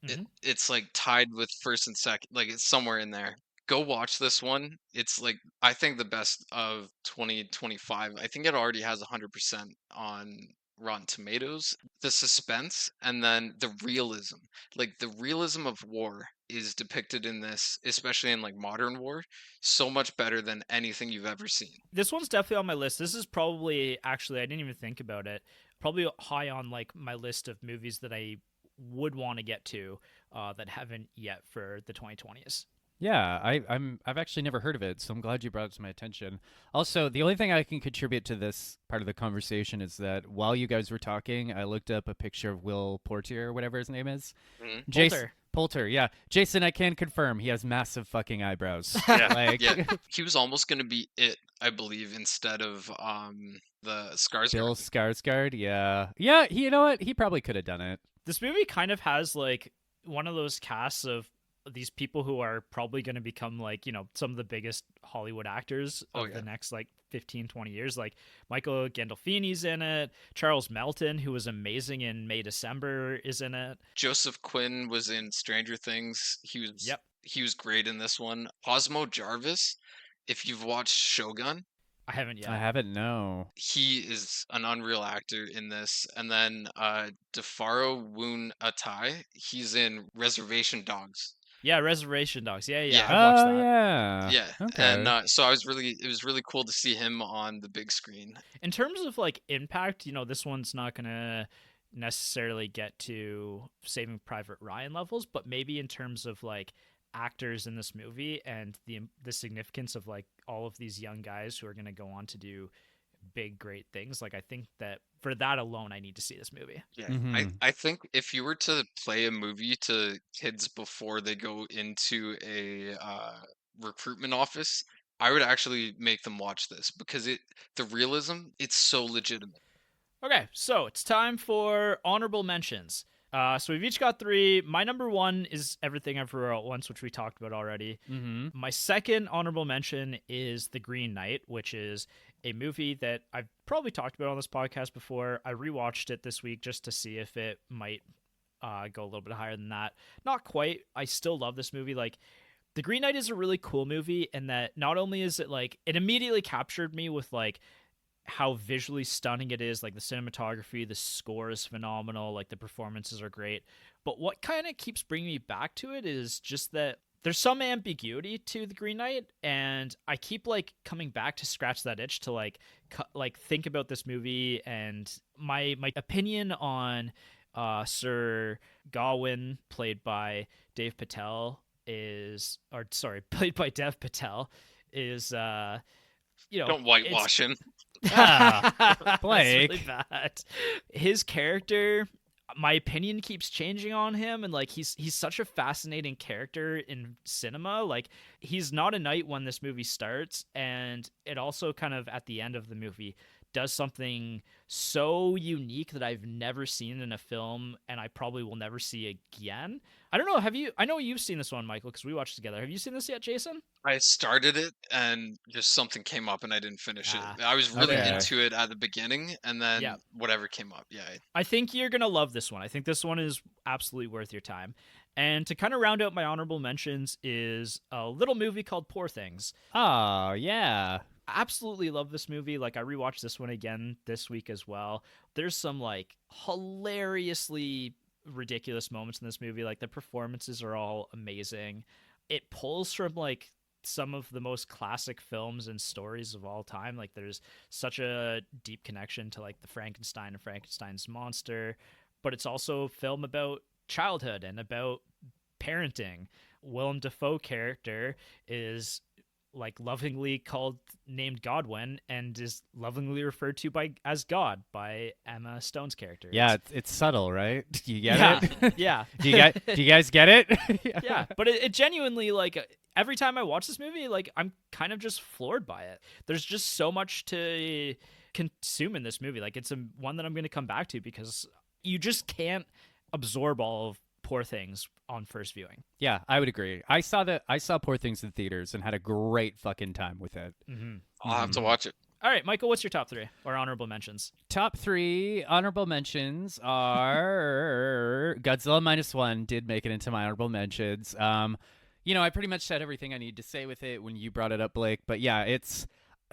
mm-hmm. It's like tied with first and second, like it's somewhere in there. Go watch this one. It's like I think the best of 2025. I think it already has 100% on Rotten Tomatoes. The suspense and then the realism, like the realism of war is depicted in this, especially in like modern war, so much better than anything you've ever seen. This one's definitely on my list. This is probably, actually, I didn't even think about it. Probably high on like my list of movies that I would want to get to that haven't yet for the 2020s. Yeah, I've actually never heard of it, so I'm glad you brought it to my attention. Also, the only thing I can contribute to this part of the conversation is that while you guys were talking, I looked up a picture of Will Portier, or whatever his name is. Mhm. Jason Poulter, yeah. Jason, I can confirm he has massive fucking eyebrows. Yeah, Like yeah. He was almost gonna be it, I believe, instead of the Bill Skarsgård. Skarsgård, yeah. Yeah, you know what? He probably could have done it. This movie kind of has like one of those casts of these people who are probably going to become like, some of the biggest Hollywood actors Oh of yeah. the next like 15, 20 years. Like Michael Gandolfini's in it. Charles Melton, who was amazing in May December, is in it. Joseph Quinn was in Stranger Things. Yep. He was great in this one. Cosmo Jarvis, if you've watched Shogun, I haven't I yet. haven't, no. he is an unreal actor in this. And then Defaro Woon Atai, he's in Reservation Dogs. Yeah, Reservation Dogs. Yeah, yeah, Yeah. I've watched Oh, that. yeah. Yeah, and Okay. so it was really cool to see him on the big screen. In terms of like impact, this one's not going to necessarily get to Saving Private Ryan levels, but maybe in terms of like actors in this movie and the significance of like all of these young guys who are going to go on to do big great things, like I think that for that alone I need to see this movie. Yeah, Mm-hmm. I think if you were to play a movie to kids before they go into a recruitment office, I would actually make them watch this because the realism, it's so legitimate. Okay, so it's time for honorable mentions. So we've each got three. My number one is Everything Everywhere at Once, which we talked about already. Mm-hmm. My second honorable mention is The Green Knight, which is a movie that I've probably talked about on this podcast before. I rewatched it this week just to see if it might go a little bit higher than that. Not quite. I still love this movie. Like, The Green Knight is a really cool movie in that not only is it like, it immediately captured me with like how visually stunning it is, like the cinematography, the score is phenomenal, like the performances are great, but what kind of keeps bringing me back to it is just that there's some ambiguity to the Green Knight, and I keep like coming back to scratch that itch to like think about this movie. And my opinion on Sir Gawain, played by Dave Patel, is, or sorry, played by Dev Patel, is Don't it's whitewash him. Ah, that's Blake. really bad. His character, my opinion keeps changing on him, and like he's such a fascinating character in cinema. Like, he's not a knight when this movie starts, and it also kind of at the end of the movie does something so unique that I've never seen in a film, and I probably will never see again. I don't know. Have you? I know you've seen this one, Michael, because we watched together. Have you seen this yet, Jason? I started it and just something came up and I didn't finish it. Ah, I was really Okay. into it at the beginning and yeah. then whatever came up. Yeah. I think you're gonna love this one. I think this one is absolutely worth your time. And to kind of round out my honorable mentions is a little movie called Poor Things. Oh, yeah. Absolutely love this movie. Like, I rewatched this one again this week as well. There's some like hilariously ridiculous moments in this movie. Like, the performances are all amazing. It pulls from like some of the most classic films and stories of all time. Like, there's such a deep connection to like the Frankenstein and Frankenstein's monster, but it's also a film about childhood and about parenting. Willem Dafoe character is like lovingly named Godwin, and is lovingly referred to as God by Emma Stone's character. Yeah, it's subtle, right? Do you get yeah, it? yeah, Do you guys get it? yeah. But it genuinely, like, every time I watch this movie, like, I'm kind of just floored by it. There's just so much to consume in this movie. Like, it's one that I'm going to come back to because you just can't absorb all of Poor Things on first viewing. Yeah, I would agree. I saw Poor Things in theaters and had a great fucking time with it. Mm-hmm. I'll have to Mhm. watch it. All right, Michael, what's your top 3 or honorable mentions? Top 3 honorable mentions are Godzilla -1 did make it into my honorable mentions. I pretty much said everything I need to say with it when you brought it up, Blake. But yeah, I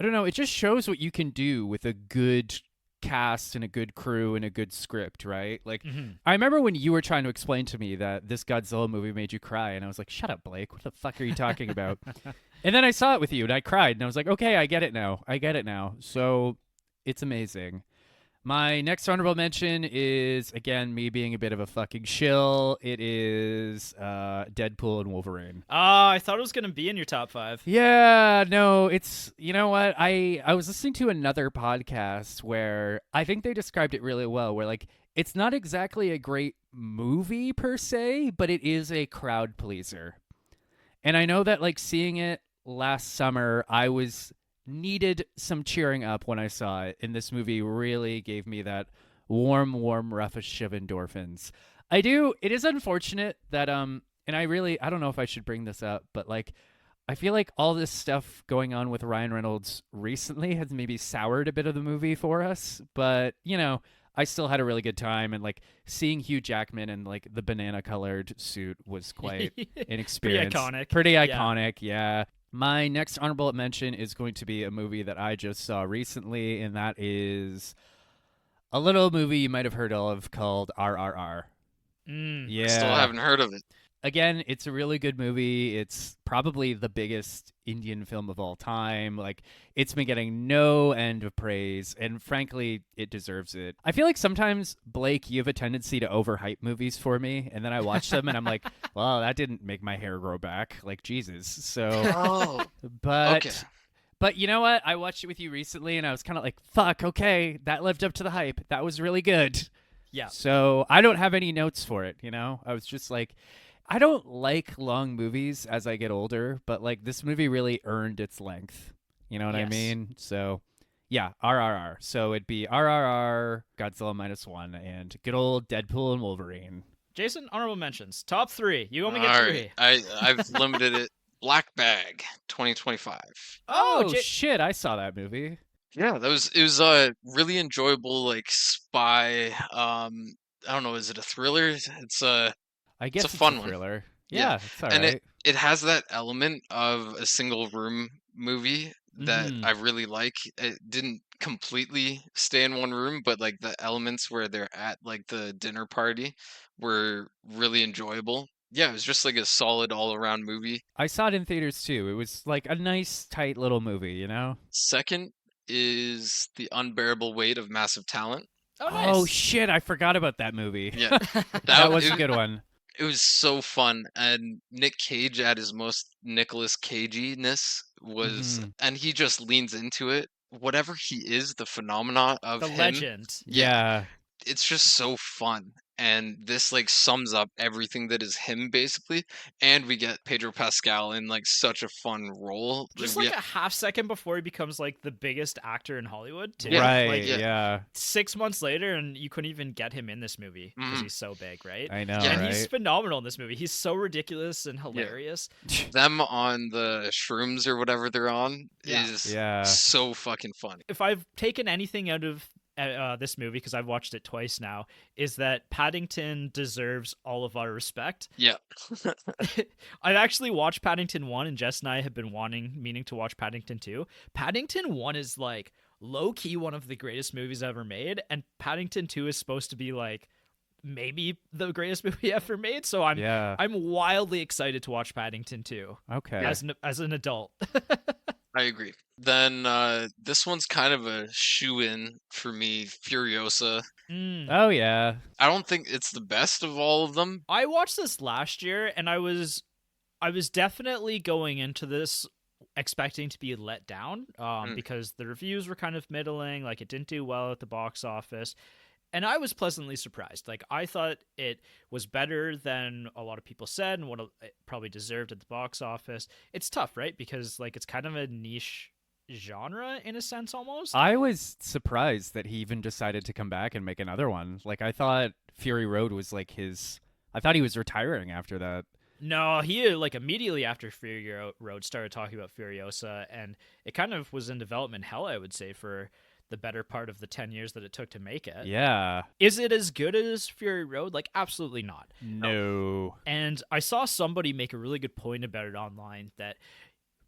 don't know, it just shows what you can do with a good cast and a good crew and a good script, right? Like, Mm-hmm. I remember when you were trying to explain to me that this Godzilla movie made you cry, and I was like, shut up, Blake. What the fuck are you talking about? And then I saw it with you, and I cried, and I was like, okay, I get it now. So it's amazing. My next honorable mention is, again, me being a bit of a fucking shill. It is Deadpool and Wolverine. I thought it was going to be in your top 5. Yeah, no, it's, you know what? I was listening to another podcast where I think they described it really well, where, like, it's not exactly a great movie per se, but it is a crowd pleaser. And I know that, like, seeing it last summer, I needed some cheering up when I saw it, and this movie really gave me that warm rush of endorphins. It is unfortunate that and I don't know if I should bring this up, but like I feel like all this stuff going on with Ryan Reynolds recently has maybe soured a bit of the movie for us, but I still had a really good time, and like seeing Hugh Jackman in like the banana colored suit was quite an experience. Pretty iconic, yeah. My next honorable mention is going to be a movie that I just saw recently, and that is a little movie you might have heard of called RRR. Yeah. Still haven't heard of it. Again, it's a really good movie. It's probably the biggest Indian film of all time. Like, it's been getting no end of praise, and frankly, it deserves it. I feel like sometimes, Blake, you have a tendency to overhype movies for me, and then I watch them and I'm like, well, that didn't make my hair grow back. Like, Jesus. So, Oh, but okay. but you know what? I watched it with you recently, and I was kind of like, fuck, okay, that lived up to the hype. That was really good. Yeah. So I don't have any notes for it, I was just like, I don't like long movies as I get older, but like this movie really earned its length. You know what I Yes. mean? So yeah, RRR. So it'd be RRR, Godzilla -1, and good old Deadpool and Wolverine. Jason, honorable mentions. Top 3. You only All get right. 3. I've limited it. Black Bag, 2025. Oh, shit, I saw that movie. Yeah, it was a really enjoyable like spy. I don't know, is it a thriller? I guess It's a fun one. thriller. Yeah, Yeah, it's all and right. it has that element of a single room movie that Mhm. I really like. It didn't completely stay in one room, but like the elements where they're at like the dinner party were really enjoyable. Yeah, it was just like a solid all around movie. I saw it in theaters too. It was like a nice, tight little movie, Second is The Unbearable Weight of Massive Talent. Oh, nice. Oh shit, I forgot about that movie. Yeah, That was a good one. it was so fun, and Nick Cage at his most Nicolas Caginess was, Mhm. and he just leans into it. Whatever he is, the phenomena of The him, legend. Yeah. it's just so fun. And this like sums up everything that is him basically. And we get Pedro Pascal in like such a fun role. Just we like a half second before he becomes like the biggest actor in Hollywood, too. Yeah, Right, Like yeah. 6 months later, and you couldn't even get him in this movie because Mhm. he's so big, right? I know, Yeah. And right? he's phenomenal in this movie. He's so ridiculous and hilarious. them on the shrooms or whatever they're on Yeah. is Yeah. so fucking funny. If I've taken anything out of this movie, because I've watched it twice now, is that Paddington deserves all of our respect. Yeah. I've actually watched Paddington 1, and Jess and I have been meaning to watch Paddington 2. Paddington 1 is like low-key one of the greatest movies ever made, and Paddington 2 is supposed to be like maybe the greatest movie ever made, so Yeah. I'm wildly excited to watch Paddington 2 Okay. as an adult. I agree. Then this one's kind of a shoe-in for me, Furiosa. Mm. Oh yeah. I don't think it's the best of all of them. I watched this last year, and I was definitely going into this expecting to be let down because the reviews were kind of middling, like it didn't do well at the box office. And I was pleasantly surprised. Like, I thought it was better than a lot of people said and what it probably deserved at the box office. It's tough, right? Because, like, it's kind of a niche genre in a sense almost. I was surprised that he even decided to come back and make another one. Like, I thought Fury Road was like his I thought he was retiring after that. No, he like immediately after Fury Road started talking about Furiosa, and it kind of was in development hell, I would say, for the better part of the 10 years that it took to make it. Yeah. Is it as good as Fury Road? Like, absolutely not. No. And I saw somebody make a really good point about it online that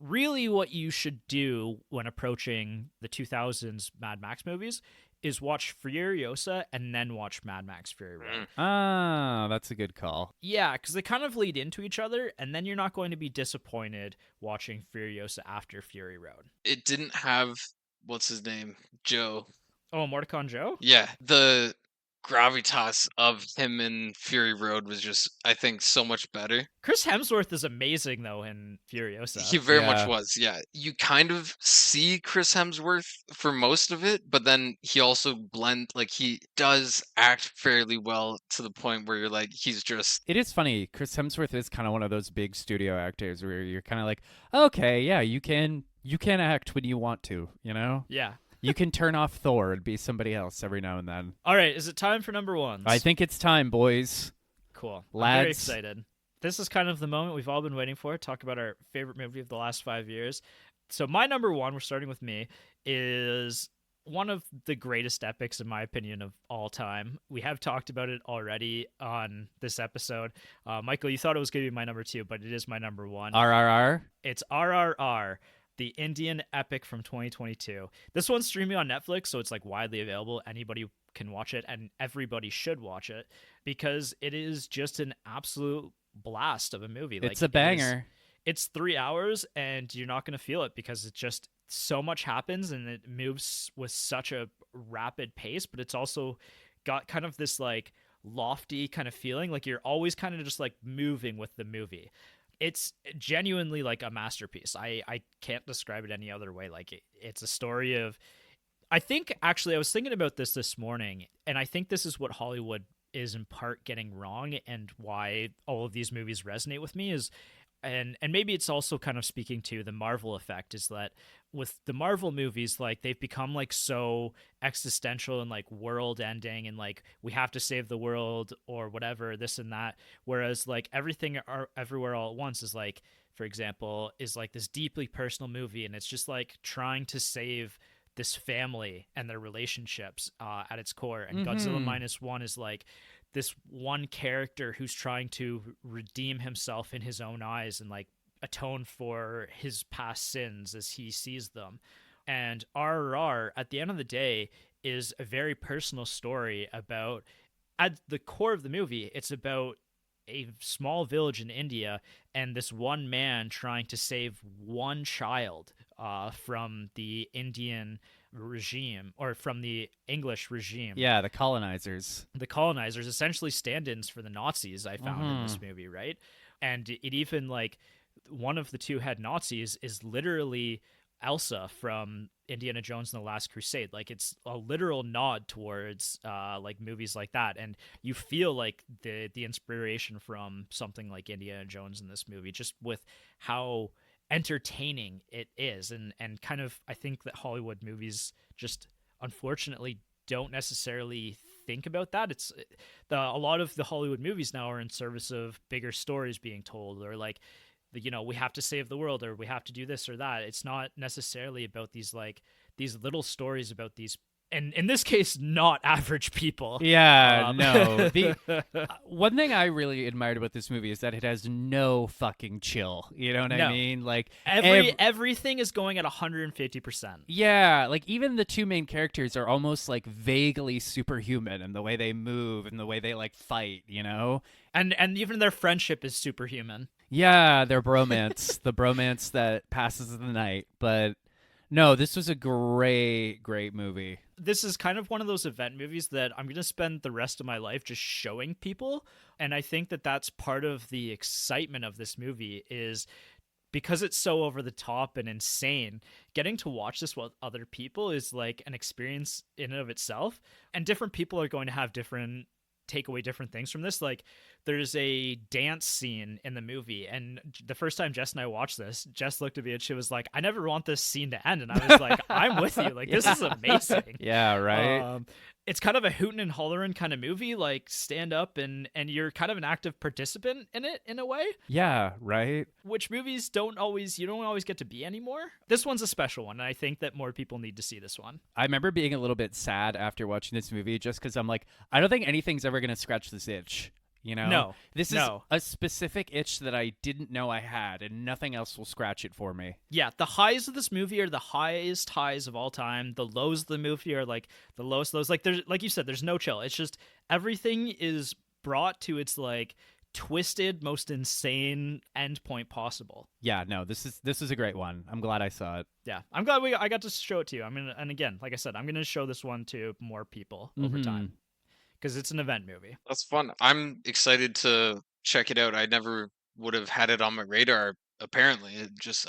really what you should do when approaching the 2000s Mad Max movies is watch Furiosa and then watch Mad Max Fury Road. Ah, that's a good call. Yeah, because they kind of lead into each other, and then you're not going to be disappointed watching Furiosa after Fury Road. It didn't have, what's his name? Joe. Oh, Mordecai Joe? Yeah, the gravitas of him in Fury Road was just, I think, so much better. Chris Hemsworth is amazing, though, in Furiosa. He very Yeah. much was, yeah. You kind of see Chris Hemsworth for most of it, but then he also he does act fairly well to the point where you're like, he's just, It is funny. Chris Hemsworth is kind of one of those big studio actors where you're kind of like, okay, yeah, you can act when you want to, you know? Yeah. You can turn off Thor and be somebody else every now and then. All right, is it time for number ones? I think it's time, boys. Cool. I'm Lads. very excited. This is kind of the moment we've all been waiting for. Talk about our favorite movie of the last 5 years. So my number one, we're starting with me, is one of the greatest epics, in my opinion, of all time. We have talked about it already on this episode. Michael, you thought it was going to be my number two, but it is my number one. RRR. It's RRR, the Indian epic from 2022. This one's streaming on Netflix, so it's like widely available. Anybody can watch it, and everybody should watch it because it is just an absolute blast of a movie. It's a banger. It's 3 hours, and you're not going to feel it because it just so much happens and it moves with such a rapid pace, but it's also got kind of this like lofty kind of feeling, like you're always kind of just like moving with the movie. It's genuinely like a masterpiece. I can't describe it any other way. Like it's a story of, I think actually I was thinking about this morning, and I think this is what Hollywood is in part getting wrong, and why all of these movies resonate with me is, and maybe it's also kind of speaking to the Marvel effect, is that with the Marvel movies, like they've become like so existential and like world ending and like we have to save the world or whatever, this and that, whereas like everything everywhere all at once is like, for example, is like this deeply personal movie, and it's just like trying to save this family and their relationships at its core. And Godzilla Minus One is like this one character who's trying to redeem himself in his own eyes and like atone for his past sins as he sees them. And RRR, at the end of the day, is a very personal story about, at the core of the movie, it's about a small village in India and this one man trying to save one child from the Indian regime, or from the English regime. Yeah, the colonizers. The colonizers, essentially stand-ins for the Nazis, I found in this movie, right? And it even like one of the two head Nazis is literally Elsa from Indiana Jones and the Last Crusade. Like it's a literal nod towards like movies like that, and you feel like the inspiration from something like Indiana Jones in this movie, just with how entertaining it is, and kind of, I think that Hollywood movies just unfortunately don't necessarily think about that. It's a lot of the Hollywood movies now are in service of bigger stories being told, or like we have to save the world, or we have to do this or that. It's not necessarily about these little stories about these, and in this case, not average people. Yeah, no. The one thing I really admired about this movie is that it has no fucking chill. You know what I mean? Like everything is going at 150%. Yeah, like even the two main characters are almost like vaguely superhuman in the way they move and the way they like fight, you know? And even their friendship is superhuman. Yeah, their bromance, the bromance that passes the night. But no, this was a great movie. This is kind of one of those event movies that I'm going to spend the rest of my life just showing people. And I think that that's part of the excitement of this movie, is because it's so over the top and insane, getting to watch this with other people is like an experience in and of itself. And different people are going to have take away different things from this. Like there's a dance scene in the movie, and the first time Jess and I watched this, Jess looked at me and she was like, I never want this scene to end. And I was like, I'm with you, like this is amazing. Yeah, right. it's kind of a hootin' and hollerin' kind of movie, like stand up and you're kind of an active participant in it in a way, Yeah, right? which movies don't always you don't always get to be anymore. This one's a special one, and I think that more people need to see this one. I remember being a little bit sad after watching this movie just because I'm like, I don't think anything's ever going to scratch this itch. You know? No, This is no. a specific itch that I didn't know I had, and nothing else will scratch it for me. Yeah, the highs of this movie are the highest highs of all time. The lows of the movie are like the lowest lows. Like there's like you said, there's no chill. It's just everything is brought to its like twisted, most insane end point possible. Yeah, no, this is a great one. I'm glad I saw it. Yeah, I'm glad I got to show it to you. I mean, and again, like I said, I'm gonna show this one to more people over Mhm. time because it's an event movie. That's fun. I'm excited to check it out. I never would have had it on my radar. Apparently,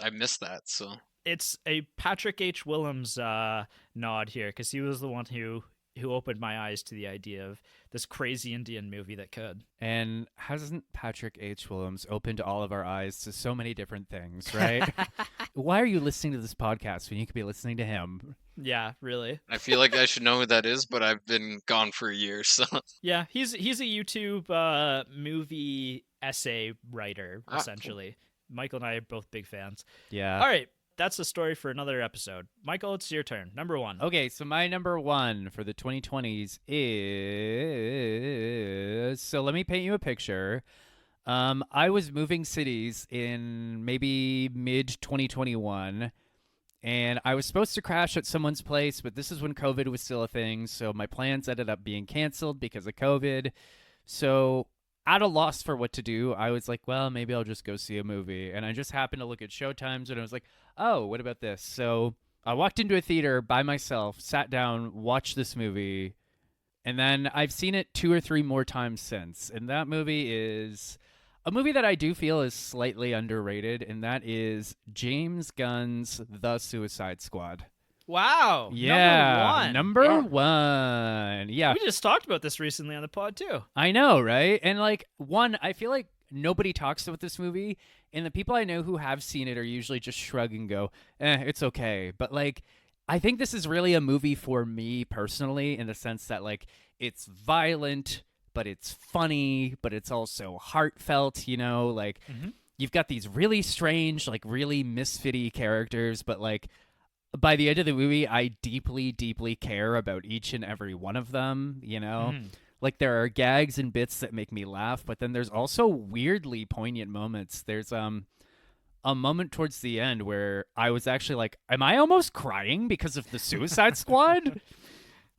I missed that. So It's a Patrick H. Willems nod here because he was the one who opened my eyes to the idea of this crazy Indian movie that could. And hasn't Patrick H. Willems opened all of our eyes to so many different things, right? Why are you listening to this podcast when you could be listening to him? Yeah, really. I feel like I should know who that is, but I've been gone for a year. So Yeah, he's a YouTube movie essay writer Cool. essentially. Michael and I are both big fans. Yeah. All right, that's a story for another episode. Michael, it's your turn. Number 1. Okay, so my number 1 for the 2020s is, so let me paint you a picture. I was moving cities in maybe mid 2021, and I was supposed to crash at someone's place, but this is when COVID was still a thing, so my plans ended up being canceled because of COVID. So, at a loss for what to do, I was like, well, maybe I'll just go see a movie. And I just happened to look at showtimes, and I was like, oh, what about this? So, I walked into a theater by myself, sat down, watched this movie, and then I've seen it 2 or 3 more times since. And that movie is a movie that I do feel is slightly underrated, and that is James Gunn's The Suicide Squad. Wow. Yeah, Number 1. number 1. Yeah, We just talked about this recently on the pod too. I know, right? And like, one, I feel like nobody talks about this movie, and the people I know who have seen it are usually just shrug and go, it's okay. But like, I think this is really a movie for me personally, in the sense that like, it's violent, but it's funny, but it's also heartfelt, you know? Like, you've got these really strange, like really misfitty characters, but like, by the end of the movie, I deeply, deeply care about each and every one of them, you know? Like, there are gags and bits that make me laugh, but then there's also weirdly poignant moments. There's a moment towards the end where I was actually like, am I almost crying because of the Suicide Squad?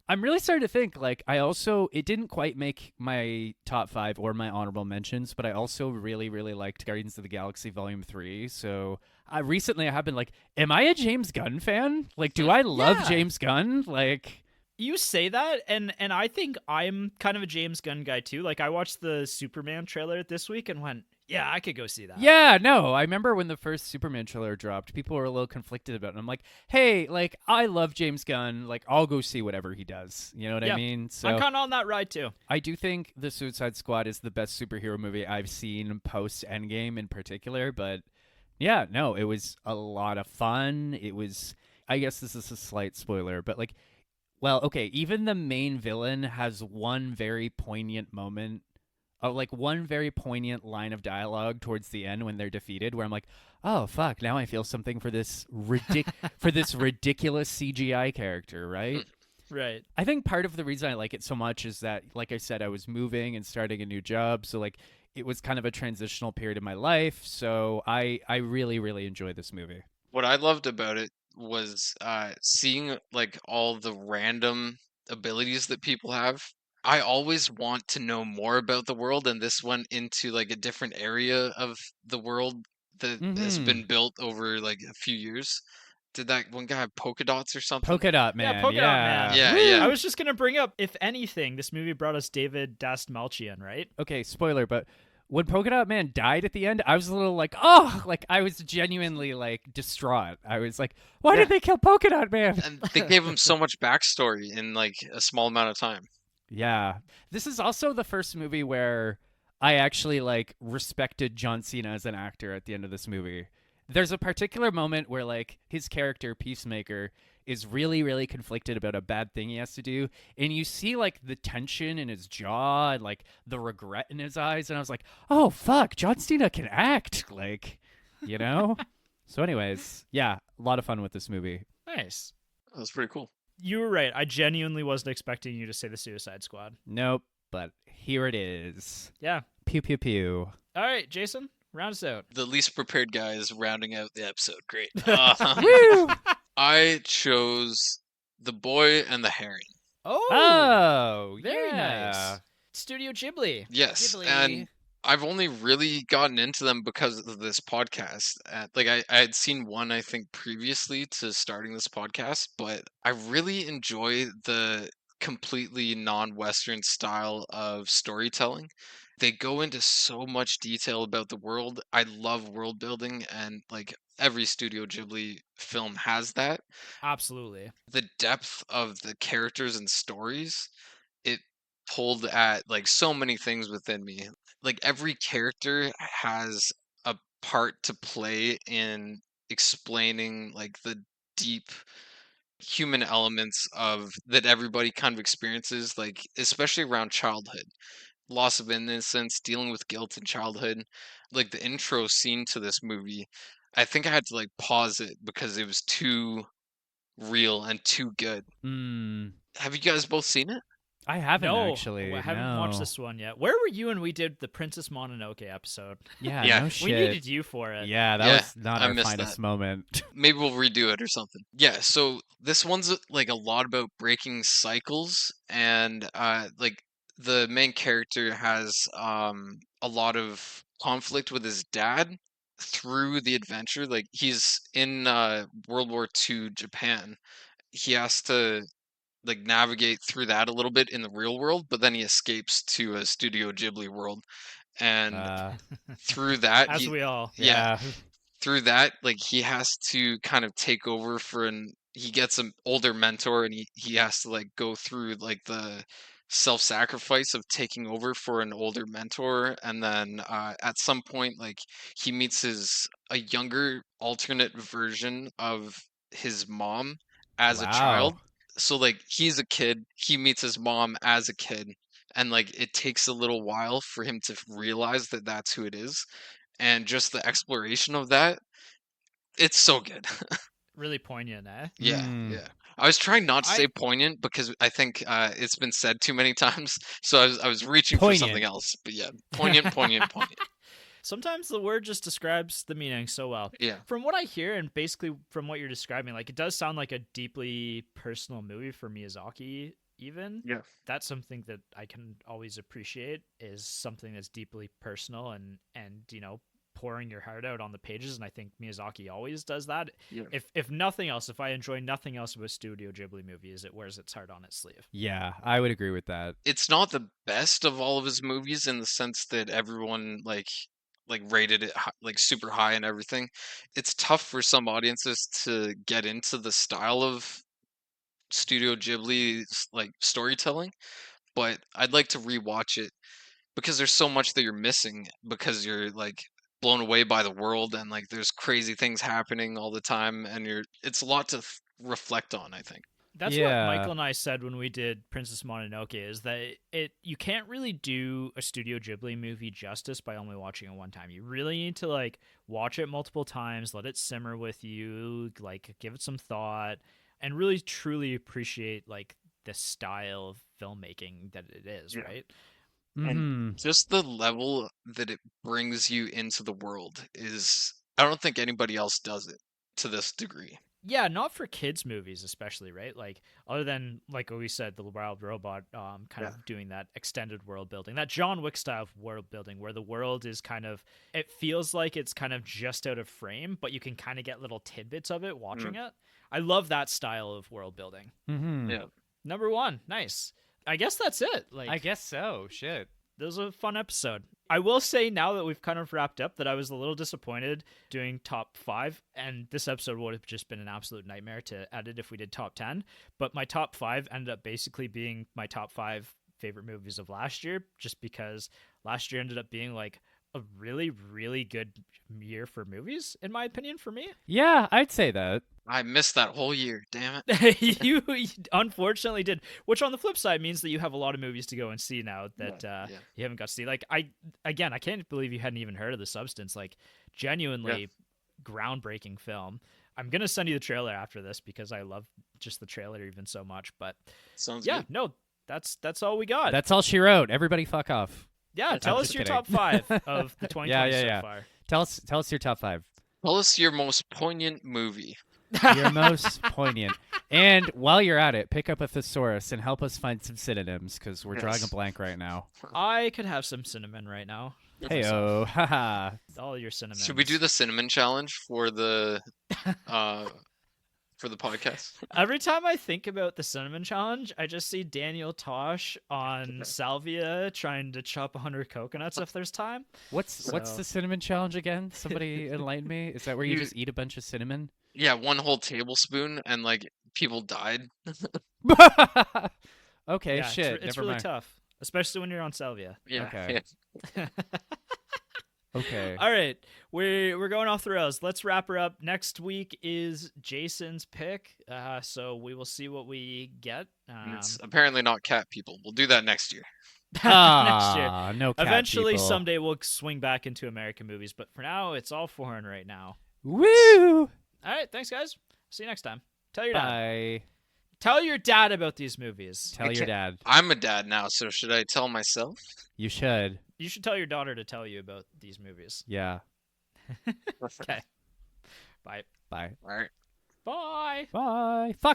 I'm really starting to think, like, it didn't quite make my top 5 or my honorable mentions, but I also really, really liked Guardians of the Galaxy Volume 3. So recently I have been like, am I a James Gunn fan? Like, do I love Yeah. James Gunn? Like, You say that, and I think I'm kind of a James Gunn guy too. Like I watched the Superman trailer this week and went, yeah, I could go see that. yeah, no, I remember when the first Superman trailer dropped, people were a little conflicted about it. And I'm like, hey, like, I love James Gunn. Like, I'll go see whatever he does. You know what I Yeah. mean? So I'm kind of on that ride too. I do think The Suicide Squad is the best superhero movie I've seen post Endgame in particular, but yeah, no, it was a lot of fun. It was, I guess this is a slight spoiler, but like, well, okay, even the main villain has one very poignant moment, like one very poignant line of dialogue towards the end when they're defeated, where I'm like, oh fuck, now I feel something for this for this ridiculous CGI character, right? Right. I think part of the reason I like it so much is that, like I said, I was moving and starting a new job, so like it was kind of a transitional period in my life. So I really, really enjoyed this movie. what I loved about it was seeing like all the random abilities that people have. I always want to know more about the world, and this went into like a different area of the world that has Mm-hmm. been built over like a few years. Did that one guy have polka dots or something? Polka Dot Man. Yeah, Polka Dot Man. Yeah, Woo! yeah. I was just gonna bring up, if anything, this movie brought us David Dastmalchian, right? Okay, spoiler, but when Polka Dot Man died at the end, I was a little like, oh, like I was genuinely like distraught. I was like, why did they kill Polka Dot Man? And they gave him so much backstory in like a small amount of time. Yeah. This is also the first movie where I actually like respected John Cena as an actor at the end of this movie. There's a particular moment where like his character Peacemaker is really really conflicted about a bad thing he has to do, and you see like the tension in his jaw and like the regret in his eyes, and I was like, oh fuck, John Cena can act, like, you know. So anyways, yeah, a lot of fun with this movie. Nice. That was pretty cool. You were right. I genuinely wasn't expecting you to say the Suicide Squad. Nope, but here it is. Yeah. Pew pew pew. All right, Jason, round us out. The least prepared guy is rounding out the episode. Great. Woo! I chose The Boy and the Herring. Oh, very yeah. nice. Studio Ghibli. Yes, Ghibli. and I've only really gotten into them because of this podcast. Like I had seen one, I think, previously to starting this podcast, but I really enjoy the completely non-Western style of storytelling. They go into so much detail about the world. I love world building, and like every Studio Ghibli film has that. Absolutely. The depth of the characters and stories, it pulled at like so many things within me. Like every character has a part to play in explaining like the deep human elements of that everybody kind of experiences, like especially around childhood, loss of innocence, dealing with guilt in childhood. Like the intro scene to this movie, I think I had to like pause it because it was too real and too good. Hmm. Have you guys both seen it? I haven't No, actually. I haven't watched No. this one yet. Where were you when we did the Princess Mononoke episode? Yeah, Yeah. no We shit. needed you for it. Yeah, that Yeah, was not I our missed finest that. moment. Maybe we'll redo it or something. Yeah, so this one's like a lot about breaking cycles, and like the main character has a lot of conflict with his dad through the adventure. Like he's in World War II Japan. He has to like navigate through that a little bit in the real world, but then he escapes to a Studio Ghibli world, and Uh, through that As we all. yeah, yeah. through that, like he has to kind of take over for an he gets an older mentor, and he has to like go through like the self-sacrifice of taking over for an older mentor, and then at some point like he meets his a younger alternate version of his mom as a child. Wow. So like he's a kid, he meets his mom as a kid, and like it takes a little while for him to realize that that's who it is, and just the exploration of that, it's so good. Really poignant, eh? Yeah, Hmm. yeah. I was trying not to say I poignant because I think it's been said too many times, so I was reaching for something Poignant. else. But yeah, poignant, poignant, poignant. Sometimes the word just describes the meaning so well. Yeah, From what I hear, and basically from what you're describing, like it does sound like a deeply personal movie for Miyazaki. Even yeah, that's something that I can always appreciate is something that's deeply personal and pouring your heart out on the pages. And I think Miyazaki always does that. yeah. If nothing else, if I enjoy nothing else with Studio Ghibli movies, it wears its heart on its sleeve. Yeah, I would agree with that. It's not the best of all of his movies in the sense that everyone like rated it like super high and everything. It's tough for some audiences to get into the style of Studio Ghibli's like storytelling, but I'd like to rewatch it because there's so much that you're missing because you're like blown away by the world, and like there's crazy things happening all the time, and it's a lot to reflect on, I think. That's what Yeah. Michael and I said when we did Princess Mononoke is that it you can't really do a Studio Ghibli movie justice by only watching it one time. You really need to like watch it multiple times, let it simmer with you, like give it some thought, and really truly appreciate like the style of filmmaking that it is, Yeah. right? And Hmm. just the level that it brings you into the world is, I don't think anybody else does it to this degree. Yeah, not for kids movies especially, right? Like other than like what we said, the Wild Robot kind Yeah. of doing that extended world building, that John Wick style of world building where the world is kind of it feels like it's kind of just out of frame, but you can kind of get little tidbits of it watching it. I love that style of world building. Hmm. Yeah. Number 1, nice. I guess that's it. Like I guess so. Shit. This was a fun episode. I will say now that we've kind of wrapped up that I was a little disappointed doing top 5, and this episode would have just been an absolute nightmare to edit if we did top 10. But my top 5 ended up basically being my top 5 favorite movies of last year, just because last year ended up being like a really, really good year for movies, in my opinion, for me. Yeah, I'd say that. I missed that whole year. Damn it. You unfortunately did, which on the flip side means that you have a lot of movies to go and see now that Yeah. you haven't got to see. Like I can't believe you hadn't even heard of The Substance. Like genuinely groundbreaking film. I'm gonna send you the trailer after this because I love just the trailer even so much. But Sounds yeah, good. no, that's all we got. That's all she wrote. Everybody fuck off. Yeah, tell I'm us just your kidding. top 5 of the 2020 Yeah. so far. Tell us your top 5. Tell us your most poignant movie. Your most poignant. And while you're at it, pick up a thesaurus and help us find some synonyms because we're drawing a Yes. blank right now. I could have some cinnamon right now. Heyo, haha. All your cinnamon. Should we do the cinnamon challenge for the podcast? Every time I think about the cinnamon challenge, I just see Daniel Tosh on salvia trying to chop 100 coconuts if there's time. What's So- the cinnamon challenge again? Somebody enlighten me. Is that where you You- just eat a bunch of cinnamon? Yeah, one whole tablespoon and like people died. Okay, Yeah, shit. it's Never really mind. tough, especially when you're on salvia. Yeah. Okay. yeah. Okay. All right, we're going off the rails. Let's wrap her up. Next week is Jason's pick, so we will see what we get And it's apparently not cat people. We'll do that next year. next year. Ah, no cat Eventually, people. someday we'll swing back into American movies, but for now, it's all foreign right now. Woo! All right, thanks, guys. See you next time. Tell your dad. Bye. Tell your dad about these movies. Tell your dad. I'm a dad now, so should I tell myself? You should. You should tell your daughter to tell you about these movies. Yeah. Okay. Bye. Bye. All right. Bye. Bye. Fuck.